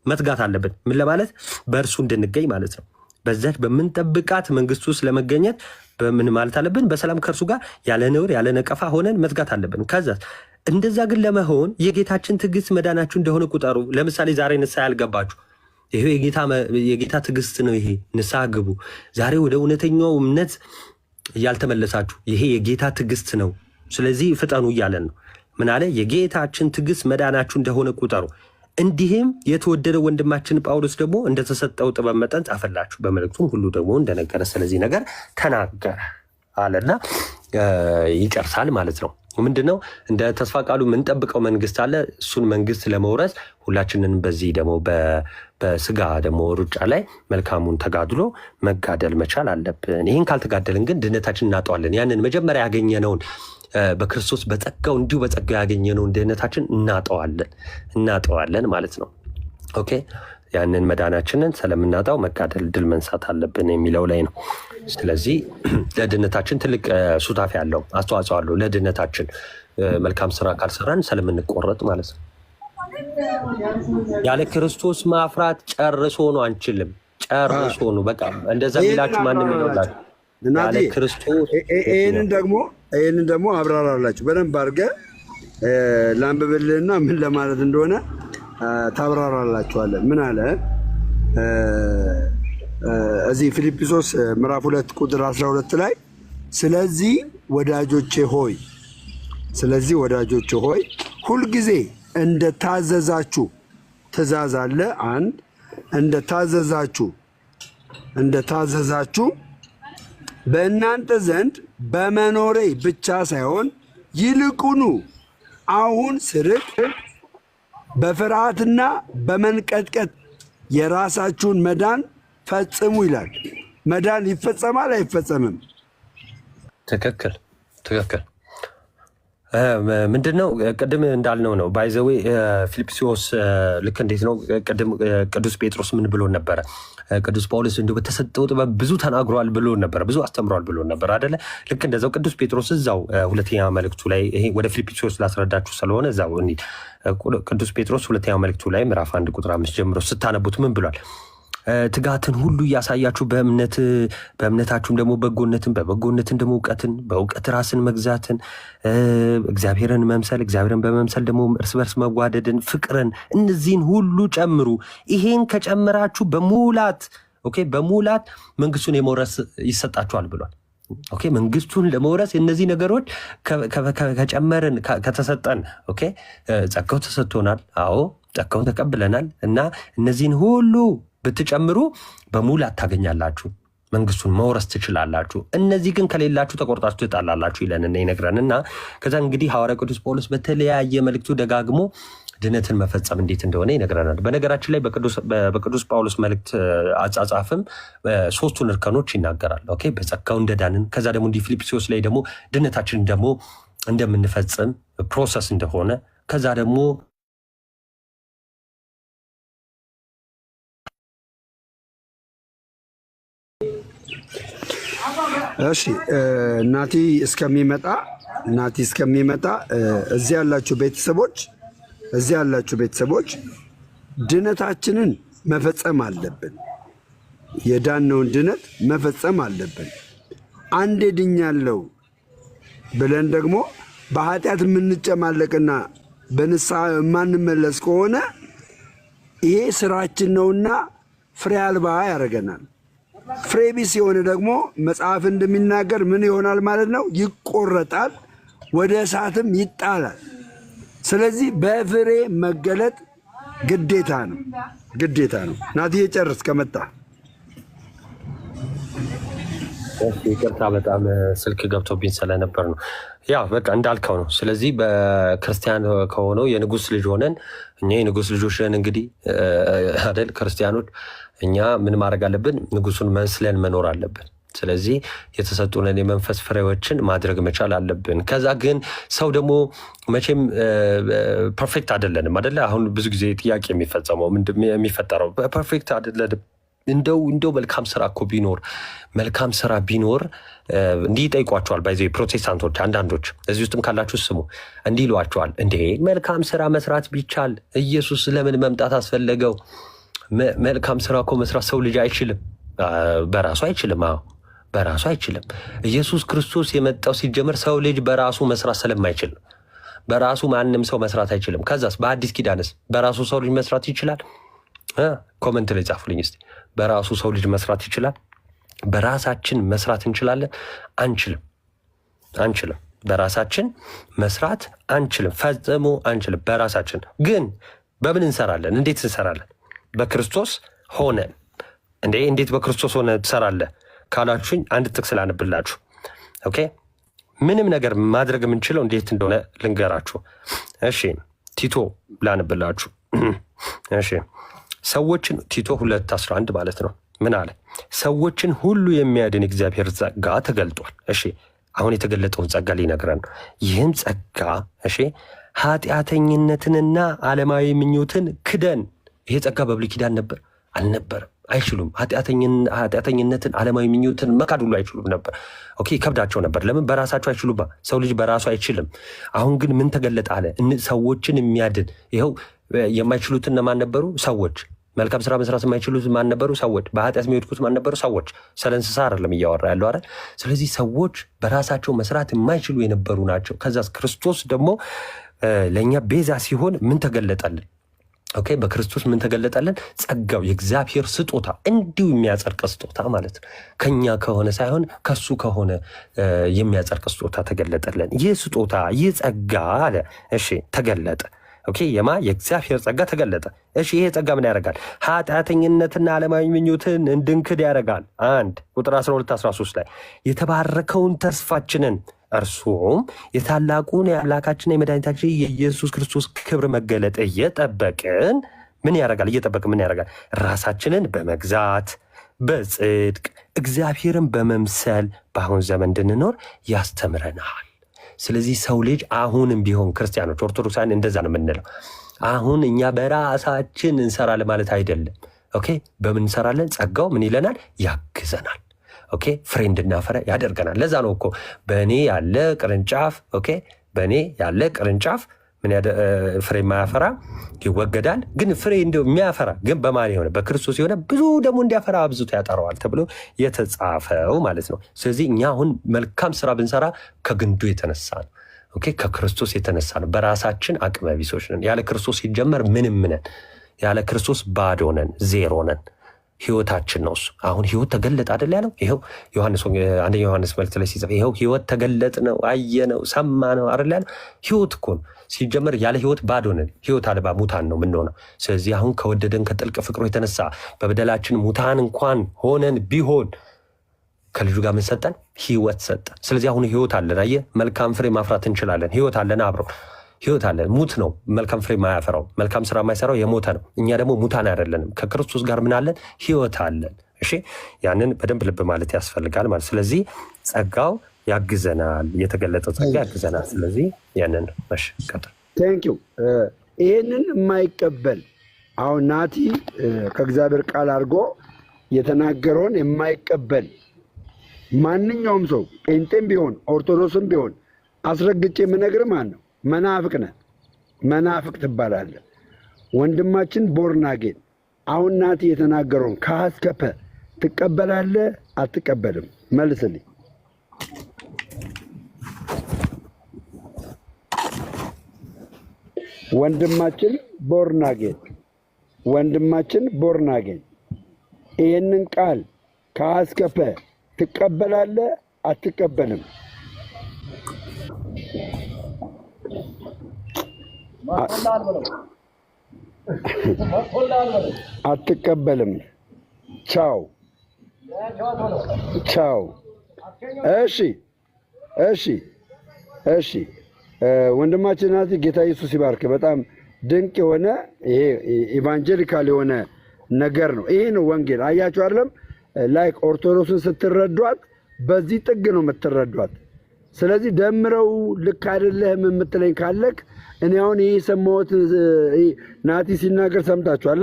መትጋት አለብን። ምን ለማለት? በእርሱ እንድንገኝ ማለት ነው። በዛች በምንጠብቃት መንግስት ውስጥ ለመገኘት በምን ማለት አለብን? በሰላም ከእርሱ ጋር ያለ ነውር ያለ ነቀፋ ሆነን መትጋት አለብን። ከዛ እንደዛ ግን ለመሆን የጌታችን ትዕግስት መዳናችሁ እንደሆነ ቁጠሩ። ለምሳሌ ዛሬ ንስሐ ያልገባችሁ ይሄ የጌታ ትዕግስት ነው። ይሄ ንስሐ ግቡ። ዛሬ ወደ እውነተኛው እምነት ያልተመለሳችሁ ይሄ የጌታ ትዕግስት ነው። ስለዚህ ፍጠኑ እያለን ነው። ምን አለ? የጌታችን ትዕግስት መዳናችሁ እንደሆነ ቁጠሩ። እንዲህም የተወደደ ወንድማችን ጳውሎስ ደግሞ እንደተሰጠው ጥበብ መጠን ጻፈላችሁ፣ በመልእክቱም ሁሉ ደግሞ እንደነገረ ስለዚህ ነገር ተናገረ አለና ይጨርሳል ማለት ነው። ምንድነው? እንደ ተስፋ ቃሉ የምንጠብቀው መንግስት አለ። እሱን መንግስት ለመውረስ ሁላችንን በዚህ ደግሞ በስጋ ደግሞ ሩጫ ላይ መልካሙን ተጋድሎ መጋደል መቻል አለብን። ይህን ካልተጋደልን ግን ድህነታችን እናጠዋለን። ያንን መጀመሪያ ያገኘነውን በክርስቶስ በጸጋው እንዲሁ በጸጋው ያገኘነውን ድህነታችን እናጠዋለን ማለት ነው። ኦኬ፣ ያንን መዳናችንን ስለምናጣው መጋደል ድል መንሳት አለብን የሚለው ላይ ነው። ስለዚህ ለድህነታችን ትልቅ ሱታፊ ያለው አስተዋጽኦ አለው። ለድህነታችን መልካም ስራ ካልሰራን ስለምንቆረጥ ማለት ነው። ያለ ክርስቶስ ማፍራት ጨርሶ ነው አንችልም። ጨርሶ ነው በቃ እንደዛ ሚላችሁ ማንም ይላል። ያለ ክርስቶስ ይህንን ደግሞ አብራራላችሁ በደንብ አድርገህ ላንብብልህና ምን ለማለት እንደሆነ ታብራራላችኋለን። ምን አለ እዚህ ፊልጵስዩስ ምዕራፍ 2 ቁጥር 12 ላይ ስለዚህ ወዳጆቼ ሆይ ሁልጊዜ እንደታዘዛችሁ ትእዛዝ አለ። አንድ እንደታዘዛችሁ በእናንተ ዘንድ በመኖሬ ብቻ ሳይሆን ይልቁኑ አሁን ስርቅ በፍርሃትና በመንቀጥቀጥ የራሳችሁን መዳን ፈጽሙ ይላል። መዳን ይፈጸማል አይፈጸምም? ትክክል። ምንድነው? ቅድም እንዳልነው ነው። ባይዘዌ ፊልጵስዩስ ልክ እንዴት ነው? ቅድም ቅዱስ ጴጥሮስ ምን ብሎ ነበረ? ቅዱስ ጳውሎስ እንዲሁ በተሰጠው ጥበብ ብዙ ተናግሯል ብሎ ነበረ፣ ብዙ አስተምሯል ብሎ ነበር አይደለ? ልክ እንደዛው ቅዱስ ጴጥሮስ እዛው ሁለተኛ መልእክቱ ላይ ይሄ ወደ ፊልጵስዩስ ላስረዳችሁ ስለሆነ እዛው እንሂድ። ቅዱስ ጴጥሮስ ሁለተኛ መልእክቱ ላይ ምዕራፍ 1 ቁጥር 5 ጀምሮ ስታነቡት ምን ብሏል? ትጋትን ሁሉ እያሳያችሁ በእምነታችሁም ደግሞ በጎነትን፣ በበጎነትን ደግሞ እውቀትን፣ በእውቀት ራስን መግዛትን፣ እግዚአብሔርን በመምሰል ደግሞ እርስ በርስ መዋደድን፣ ፍቅርን፣ እነዚህን ሁሉ ጨምሩ። ይሄን ከጨመራችሁ በሙላት መንግስቱን የመውረስ ይሰጣችኋል ብሏል። መንግስቱን ለመውረስ እነዚህ ነገሮች ከጨመርን ከተሰጠን ጸጋው ተሰጥቶናል። አዎ ጸጋውን ተቀብለናል እና እነዚህን ሁሉ ብትጨምሩ በሙላት ታገኛላችሁ፣ መንግስቱን መውረስ ትችላላችሁ። እነዚህ ግን ከሌላችሁ ተቆርጣችሁ ትጣላላችሁ ይለንና ይነግረንና ከዛ እንግዲህ ሐዋርያ ቅዱስ ጳውሎስ በተለያየ መልእክቱ ደጋግሞ ድነትን መፈጸም እንዴት እንደሆነ ይነግረናል። በነገራችን ላይ በቅዱስ ጳውሎስ መልእክት አጻጻፍም ሶስቱን እርከኖች ይናገራል። በጸጋው እንደዳንን፣ ከዛ ደግሞ እንዲህ ፊልጵስዩስ ላይ ደግሞ ድነታችንን ደግሞ እንደምንፈጽም ፕሮሰስ እንደሆነ፣ ከዛ ደግሞ እሺ ናቲ እስከሚመጣ እዚህ ያላችሁ ቤተሰቦች ድነታችንን መፈጸም አለብን። የዳነውን ድነት መፈጸም አለብን። አንዴ ድኛለሁ ብለን ደግሞ በኃጢአት የምንጨማለቅና በንስሐ የማንመለስ ከሆነ ይሄ ስራችን ነውና ፍሬ አልባ ያደርገናል። ፍሬ ቢስ የሆነ ደግሞ መጽሐፍ እንደሚናገር ምን ይሆናል ማለት ነው? ይቆረጣል፣ ወደ እሳትም ይጣላል። ስለዚህ በፍሬ መገለጥ ግዴታ ነው። ናትዬ ጨርስ ከመጣ ይቅርታ በጣም ስልክ ገብቶብኝ ስለነበር ነው። ያው በቃ እንዳልከው ነው። ስለዚህ በክርስቲያን ከሆነው የንጉስ ልጅ ሆነን እኛ የንጉስ ልጆች ነን እንግዲህ አይደል? ክርስቲያኖች እኛ ምን ማድረግ አለብን? ንጉሱን መስለን መኖር አለብን። ስለዚህ የተሰጡንን የመንፈስ ፍሬዎችን ማድረግ መቻል አለብን። ከዛ ግን ሰው ደግሞ መቼም ፐርፌክት አይደለንም አይደለ? አሁን ብዙ ጊዜ ጥያቄ የሚፈጠረው ፐርፌክት አይደለንም። እንደው መልካም ስራ እኮ ቢኖር መልካም ስራ ቢኖር እንዲህ ይጠይቋቸዋል። ባይዘ ፕሮቴስታንቶች አንዳንዶች እዚህ ውስጥም ካላችሁ ስሙ፣ እንዲህ ይሏቸዋል። እንዴ መልካም ስራ መስራት ቢቻል ኢየሱስ ለምን መምጣት አስፈለገው? መልካም ስራ እኮ መስራት ሰው ልጅ አይችልም፣ በራሱ አይችልም። አዎ በራሱ አይችልም። ኢየሱስ ክርስቶስ የመጣው ሲጀመር ሰው ልጅ በራሱ መስራት ስለማይችል ነው። በራሱ ማንም ሰው መስራት አይችልም። ከዛስ በአዲስ ኪዳንስ በራሱ ሰው ልጅ መስራት ይችላል? ኮመንት ላይ ጻፉልኝ እስቲ። በራሱ ሰው ልጅ መስራት ይችላል? በራሳችን መስራት እንችላለን? አንችልም። በራሳችን መስራት አንችልም፣ ፈጽሞ አንችልም። በራሳችን ግን በምን እንሰራለን? እንዴት እንሰራለን? በክርስቶስ ሆነን። እንዴት በክርስቶስ ሆነ ትሰራለህ ካላችሁኝ አንድ ጥቅስ ላንብላችሁ። ኦኬ ምንም ነገር ማድረግ የምንችለው እንዴት እንደሆነ ልንገራችሁ። እሺ ቲቶ ላንብላችሁ። እሺ ሰዎችን ቲቶ 2:11 ማለት ነው። ምን አለ? ሰዎችን ሁሉ የሚያድን እግዚአብሔር ጸጋ ተገልጧል። እሺ አሁን የተገለጠውን ጸጋ ሊነግረን ነው። ይህም ጸጋ እሺ ኃጢአተኝነትንና ዓለማዊ ምኞትን ክደን። ይሄ ጸጋ በብሉይ ኪዳን ነበር? አልነበረም። አይችሉም። ኃጢአተኝነትን ዓለማዊ ምኞትን መካድ ሁሉ አይችሉም ነበር። ኦኬ ይከብዳቸው ነበር። ለምን? በራሳቸው አይችሉም። ሰው ልጅ በራሱ አይችልም። አሁን ግን ምን ተገለጠ አለ? ሰዎችን የሚያድን ይኸው። የማይችሉት እነማን ነበሩ? ሰዎች። መልካም ስራ መስራት የማይችሉት ማን ነበሩ? ሰዎች። በኃጢአት የሚወድቁት ማን ነበሩ? ሰዎች። ስለ እንስሳ አይደለም እያወራ ያለው አይደል? ስለዚህ ሰዎች በራሳቸው መስራት የማይችሉ የነበሩ ናቸው። ከዛ ክርስቶስ ደግሞ ለእኛ ቤዛ ሲሆን ምን ተገለጠልን? ኦኬ በክርስቶስ ምን ተገለጠልን? ጸጋው፣ የእግዚአብሔር ስጦታ፣ እንዲሁ የሚያጸድቅ ስጦታ ማለት ነው። ከኛ ከሆነ ሳይሆን ከሱ ከሆነ የሚያጸድቅ ስጦታ ተገለጠልን። ይህ ስጦታ ይህ ጸጋ አለ እሺ ተገለጠ። ኦኬ የእግዚአብሔር ጸጋ ተገለጠ። እሺ ይሄ ጸጋ ምን ያደርጋል? ኃጢአተኝነትና ዓለማዊ ምኞትን እንድንክድ ያደርጋል። 1 ቁጥር 12-13 ላይ የተባረከውን ተስፋችንን እርሱም የታላቁን የአምላካችን የመድኃኒታችን የኢየሱስ ክርስቶስ ክብር መገለጥ እየጠበቅን ምን ያደርጋል? ራሳችንን በመግዛት በጽድቅ እግዚአብሔርን በመምሰል በአሁን ዘመን እንድንኖር ያስተምረናል። ስለዚህ ሰው ልጅ አሁንም ቢሆን ክርስቲያኖች፣ ኦርቶዶክሳን እንደዛ ነው የምንለው። አሁን እኛ በራሳችን እንሰራለን ማለት አይደለም። ኦኬ በምን እንሰራለን? ጸጋው ምን ይለናል? ያግዘናል። ኦኬ ፍሬ እንድናፈራ ያደርገናል። ለዛ ነው እኮ በእኔ ያለ ቅርንጫፍ በእኔ ያለ ቅርንጫፍ ፍሬ የማያፈራ ይወገዳል። ግን ፍሬ እንደው የሚያፈራ ግን በማን የሆነ በክርስቶስ የሆነ ብዙ ደግሞ እንዲያፈራ አብዝቶ ያጠራዋል ተብሎ የተጻፈው ማለት ነው። ስለዚህ እኛ አሁን መልካም ስራ ብንሰራ ከግንዱ የተነሳ ነው። ኦኬ ከክርስቶስ የተነሳ ነው። በራሳችን አቅመ ቢሶች ነን። ያለ ክርስቶስ ሲጀመር ምንም ነን። ያለ ክርስቶስ ባዶ ነን፣ ዜሮ ነን። ህይወታችን ነው እሱ። አሁን ህይወት ተገለጠ አይደል ያለው? ይኸው አንደኛ ዮሐንስ መልእክት ላይ ሲጽፍ ይኸው ህይወት ተገለጥ ነው፣ አየነው፣ ሰማነው አይደል ያለው? ህይወት እኮ ነው። ሲጀመር ያለ ህይወት ባዶ ነን። ህይወት አልባ ሙታን ነው የምንሆነው። ስለዚህ አሁን ከወደደን ከጥልቅ ፍቅሩ የተነሳ በበደላችን ሙታን እንኳን ሆነን ቢሆን ከልጁ ጋር ምን ሰጠን? ህይወት ሰጠን። ስለዚህ አሁን ህይወት አለን። አየህ፣ መልካም ፍሬ ማፍራት እንችላለን። ህይወት አለን፣ አብረው ህይወት አለን። ሙት ነው መልካም ፍሬ ማያፈራው፣ መልካም ስራ ማይሰራው የሞተ ነው። እኛ ደግሞ ሙታን አይደለንም። ከክርስቶስ ጋር ምን አለን? ህይወት አለን። እሺ ያንን በደንብ ልብ ማለት ያስፈልጋል ማለት። ስለዚህ ጸጋው ያግዘናል፣ የተገለጠ ጸጋ ያግዘናል። ስለዚህ ያንን ቀጥል። ቴንኪው። ይህንን የማይቀበል አሁን ናቲ ከእግዚአብሔር ቃል አድርጎ የተናገረውን የማይቀበል ማንኛውም ሰው ጴንጤም ቢሆን ኦርቶዶክስም ቢሆን አስረግጬ የምነግርህ ማን ነው? መናፍቅ ነህ፣ መናፍቅ ትባላለህ። ወንድማችን ቦርናጌን አሁን ናቲ የተናገረውን ከሀ እስከ ፐ ትቀበላለህ አትቀበልም? መልስልኝ። ወንድማችን ቦርናጌን ይህንን ቃል ከሀ እስከ ፐ ትቀበላለህ አትቀበልም? አትቀበልም። ቻው። እሺ እሺ እሺ ወንድማችን ናቲ ጌታ ኢየሱስ ይባርክ። በጣም ድንቅ የሆነ ይሄ ኢቫንጀሊካል የሆነ ነገር ነው። ይሄ ነው ወንጌል። አያችሁ አይደለም? ላይክ ኦርቶዶክስን ስትረዷት በዚህ ጥግ ነው የምትረዷት። ስለዚህ ደምረው ልክ አይደለህም የምትለኝ ካለክ እኔ አሁን ይሄ ሰማሁት ናቲ ሲናገር ሰምታችኋል።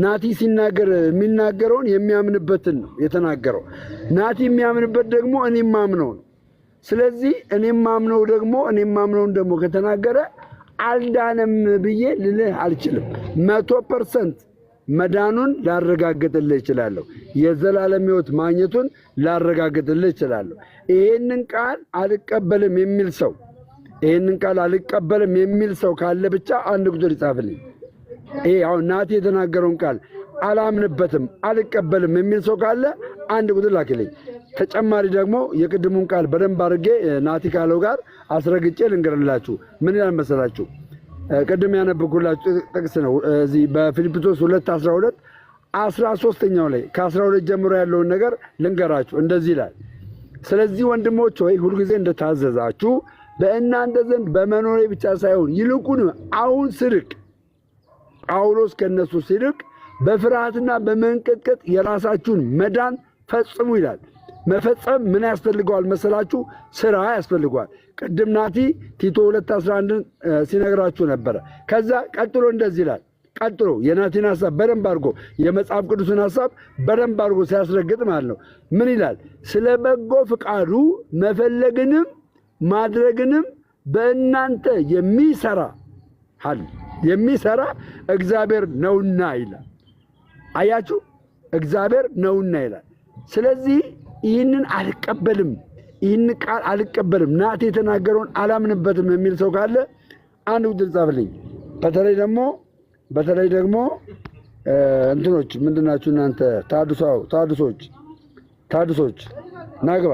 ናቲ ሲናገር የሚናገረውን የሚያምንበትን ነው የተናገረው። ናቲ የሚያምንበት ደግሞ እኔም ማምነው ነው። ስለዚህ እኔም ማምነውን ደግሞ ከተናገረ አልዳነም ብዬ ልልህ አልችልም። 100% መዳኑን ላረጋግጥልህ እችላለሁ። የዘላለም ሕይወት ማግኘቱን ላረጋግጥልህ እችላለሁ። ይሄንን ቃል አልቀበልም የሚል ሰው ካለ ብቻ አንድ ቁጥር ይጻፍልኝ። ይሄ አሁን ናቲ የተናገረውን ቃል አላምንበትም አልቀበልም የሚል ሰው ካለ አንድ ቁጥር ላክልኝ። ተጨማሪ ደግሞ የቅድሙን ቃል በደንብ አድርጌ ናቲ ካለው ጋር አስረግጬ ልንገርላችሁ። ምን ይላል መሰላችሁ? ቅድም ያነበብኩላችሁ ጥቅስ ነው። እዚህ በፊልጵስዩስ 2:12 13ኛው ላይ ከ12 ጀምሮ ያለውን ነገር ልንገራችሁ። እንደዚህ ይላል፣ ስለዚህ ወንድሞች ሆይ ሁልጊዜ እንደታዘዛችሁ በእናንተ ዘንድ በመኖሬ ብቻ ሳይሆን ይልቁን አሁን ስርቅ ጳውሎስ ከነሱ ሲርቅ በፍርሃትና በመንቀጥቀጥ የራሳችሁን መዳን ፈጽሙ ይላል። መፈጸም ምን ያስፈልገዋል መሰላችሁ? ስራ ያስፈልገዋል። ቅድም ናቲ ቲቶ 2:11 ሲነግራችሁ ነበረ። ከዛ ቀጥሎ እንደዚህ ይላል። ቀጥሎ የናቲን ሐሳብ በደንብ አድርጎ የመጽሐፍ ቅዱስን ሐሳብ በደንብ አድርጎ ሲያስረግጥ ማለት ነው። ምን ይላል? ስለ በጎ ፍቃዱ መፈለግንም ማድረግንም በእናንተ የሚሰራ እግዚአብሔር ነውና ይላል። አያችሁ፣ እግዚአብሔር ነውና ይላል። ስለዚህ ይህንን አልቀበልም፣ ይህን ቃል አልቀበልም፣ ናቲ የተናገረውን አላምንበትም የሚል ሰው ካለ አንድ ቁጥር ጻፍልኝ። በተለይ ደግሞ እንትኖች ምንድናችሁ እናንተ ታድሶች ናግባ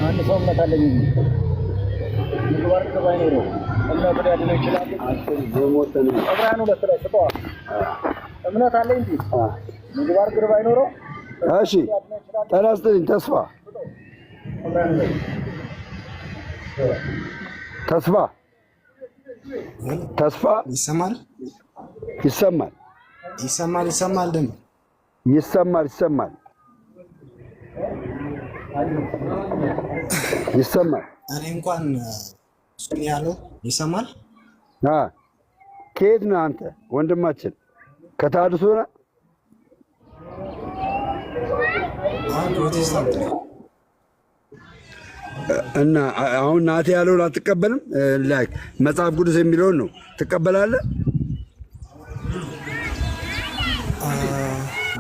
አንድ ሰው እምነት አለኝ ምግባር ባይኖረው እምነት ሊያድነው ይችላል። ዕብራውያን 2 ላይ ስጠዋ እምነት አለኝ እንጂ ምግባር ባይኖረው እሺ ተናስተኝ ተስፋ ይሰማል ደግሞ ይሰማል። እኔ እንኳን እሱን ያለው ይሰማል። ከየት ነህ አንተ ወንድማችን? ከታድሶ ነህ? ፕሮቴስታንት እና አሁን ናቲ ያለውን አትቀበልም? ላይክ መጽሐፍ ቅዱስ የሚለውን ነው ትቀበላለህ?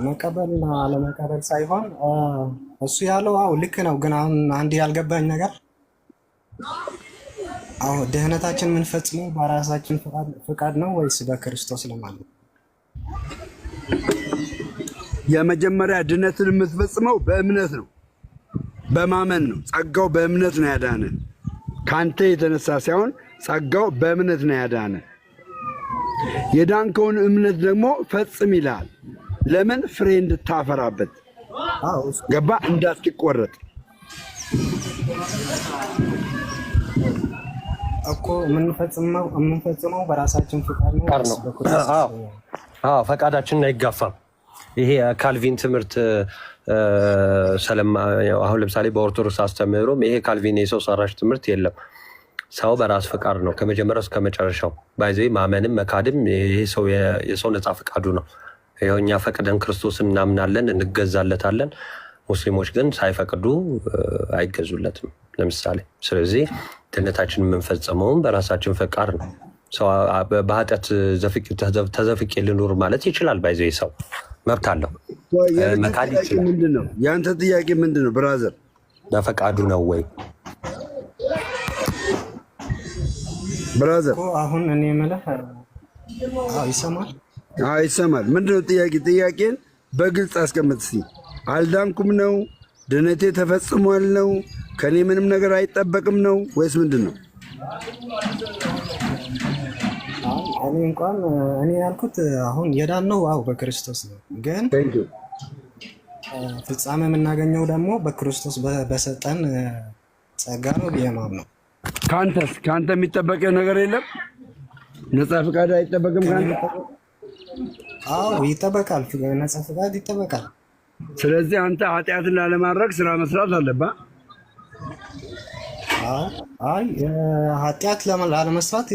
መቀበልና አለመቀበል ሳይሆን እሱ ያለው ልክ ነው። ግን አሁን አንድ ያልገባኝ ነገር ድህነታችን የምንፈጽመው በራሳችን ፍቃድ ነው ወይስ በክርስቶስ ለማለት ነው? የመጀመሪያ ድህነትን የምትፈጽመው በእምነት ነው፣ በማመን ነው። ጸጋው በእምነት ነው ያዳነ፣ ካንተ የተነሳ ሳይሆን ጸጋው በእምነት ነው ያዳነ። የዳንከውን እምነት ደግሞ ፈጽም ይልሃል። ለምን? ፍሬ እንድታፈራበት ገባ? እንዳትቆረጥ እኮ የምንፈጽመው በራሳችን ፍቃድ ነው። ፈቃዳችንን አይጋፋም። ይሄ ካልቪን ትምህርት አሁን ለምሳሌ በኦርቶዶክስ አስተምህሮም ይሄ ካልቪን የሰው ሰራሽ ትምህርት የለም። ሰው በራስ ፈቃድ ነው ከመጀመሪያው እስከ መጨረሻው። ባይዘ ማመንም መካድም ይሄ ሰው የሰው ነፃ ፈቃዱ ነው። ይኸው እኛ ፈቅደን ክርስቶስን እናምናለን፣ እንገዛለታለን። ሙስሊሞች ግን ሳይፈቅዱ አይገዙለትም ለምሳሌ። ስለዚህ ድህነታችን የምንፈጸመውም በራሳችን ፈቃድ ነው። ሰው በኃጢአት ተዘፍቄ ልኑር ማለት ይችላል። ባይዘ ሰው መብት አለው፣ መካድ ይችላል። ምንድነው የአንተ ጥያቄ? ምንድነው ብራዘር? በፈቃዱ ነው ወይ ብራዘር? አሁን እኔ የምልህ ይሰማል? ይሰማል። ምንድነው ጥያቄ? ጥያቄን በግልጽ አስቀምጥ እስኪ። አልዳንኩም ነው? ድህነቴ ተፈጽሟል ነው? ከኔ ምንም ነገር አይጠበቅም ነው ወይስ ምንድን ነው? እኔ እንኳን እኔ ያልኩት አሁን የዳነው በክርስቶስ ነው። ግን ፍጻሜ የምናገኘው ደግሞ በክርስቶስ በሰጠን ጸጋ ነው ብዬ ማምነው። ከአንተ የሚጠበቅ ነገር የለም? ነፃ ፈቃድ አይጠበቅም ከአንተ? አዎ ይጠበቃል፣ ነፃ ፈቃድ ይጠበቃል። ስለዚህ አንተ ኃጢአትን ላለማድረግ ስራ መስራት አለብህ። አይ ኃጢአት ላለመስራት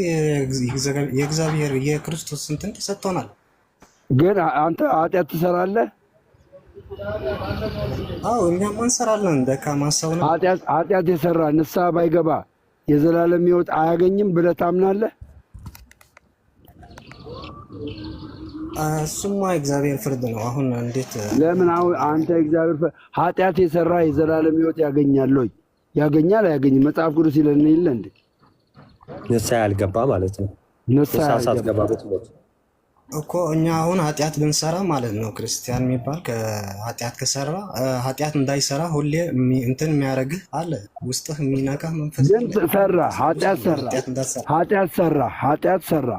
የእግዚአብሔር የክርስቶስ እንትን ተሰጥቶናል። ግን አንተ ኃጢአት ትሰራለህ? አዎ እኛም እንሰራለን። ደካማ ሰው ነው። ኃጢአት የሰራ ንስሐ ባይገባ የዘላለም ሕይወት አያገኝም ብለህ ታምናለህ? እሱማ እግዚአብሔር ፍርድ ነው። አሁን እንዴት ለምን አሁን አንተ እግዚአብሔር ኃጢአት የሰራ የዘላለም ሕይወት ያገኛል ወይ? ያገኛል አያገኝም? መጽሐፍ ቅዱስ ይለን የለ እንዴ? ንስሐ ያልገባ ማለት ነው። ንስሐ ሳትገባ ብትሞት እኮ እኛ አሁን ኃጢአት ብንሰራ ማለት ነው ክርስቲያን የሚባል ከኃጢአት ከሰራ ኃጢአት እንዳይሰራ ሁሌ እንትን የሚያደርግህ አለ ውስጥህ የሚነካህ መንፈስ ሰራ ኃጢአት ሰራ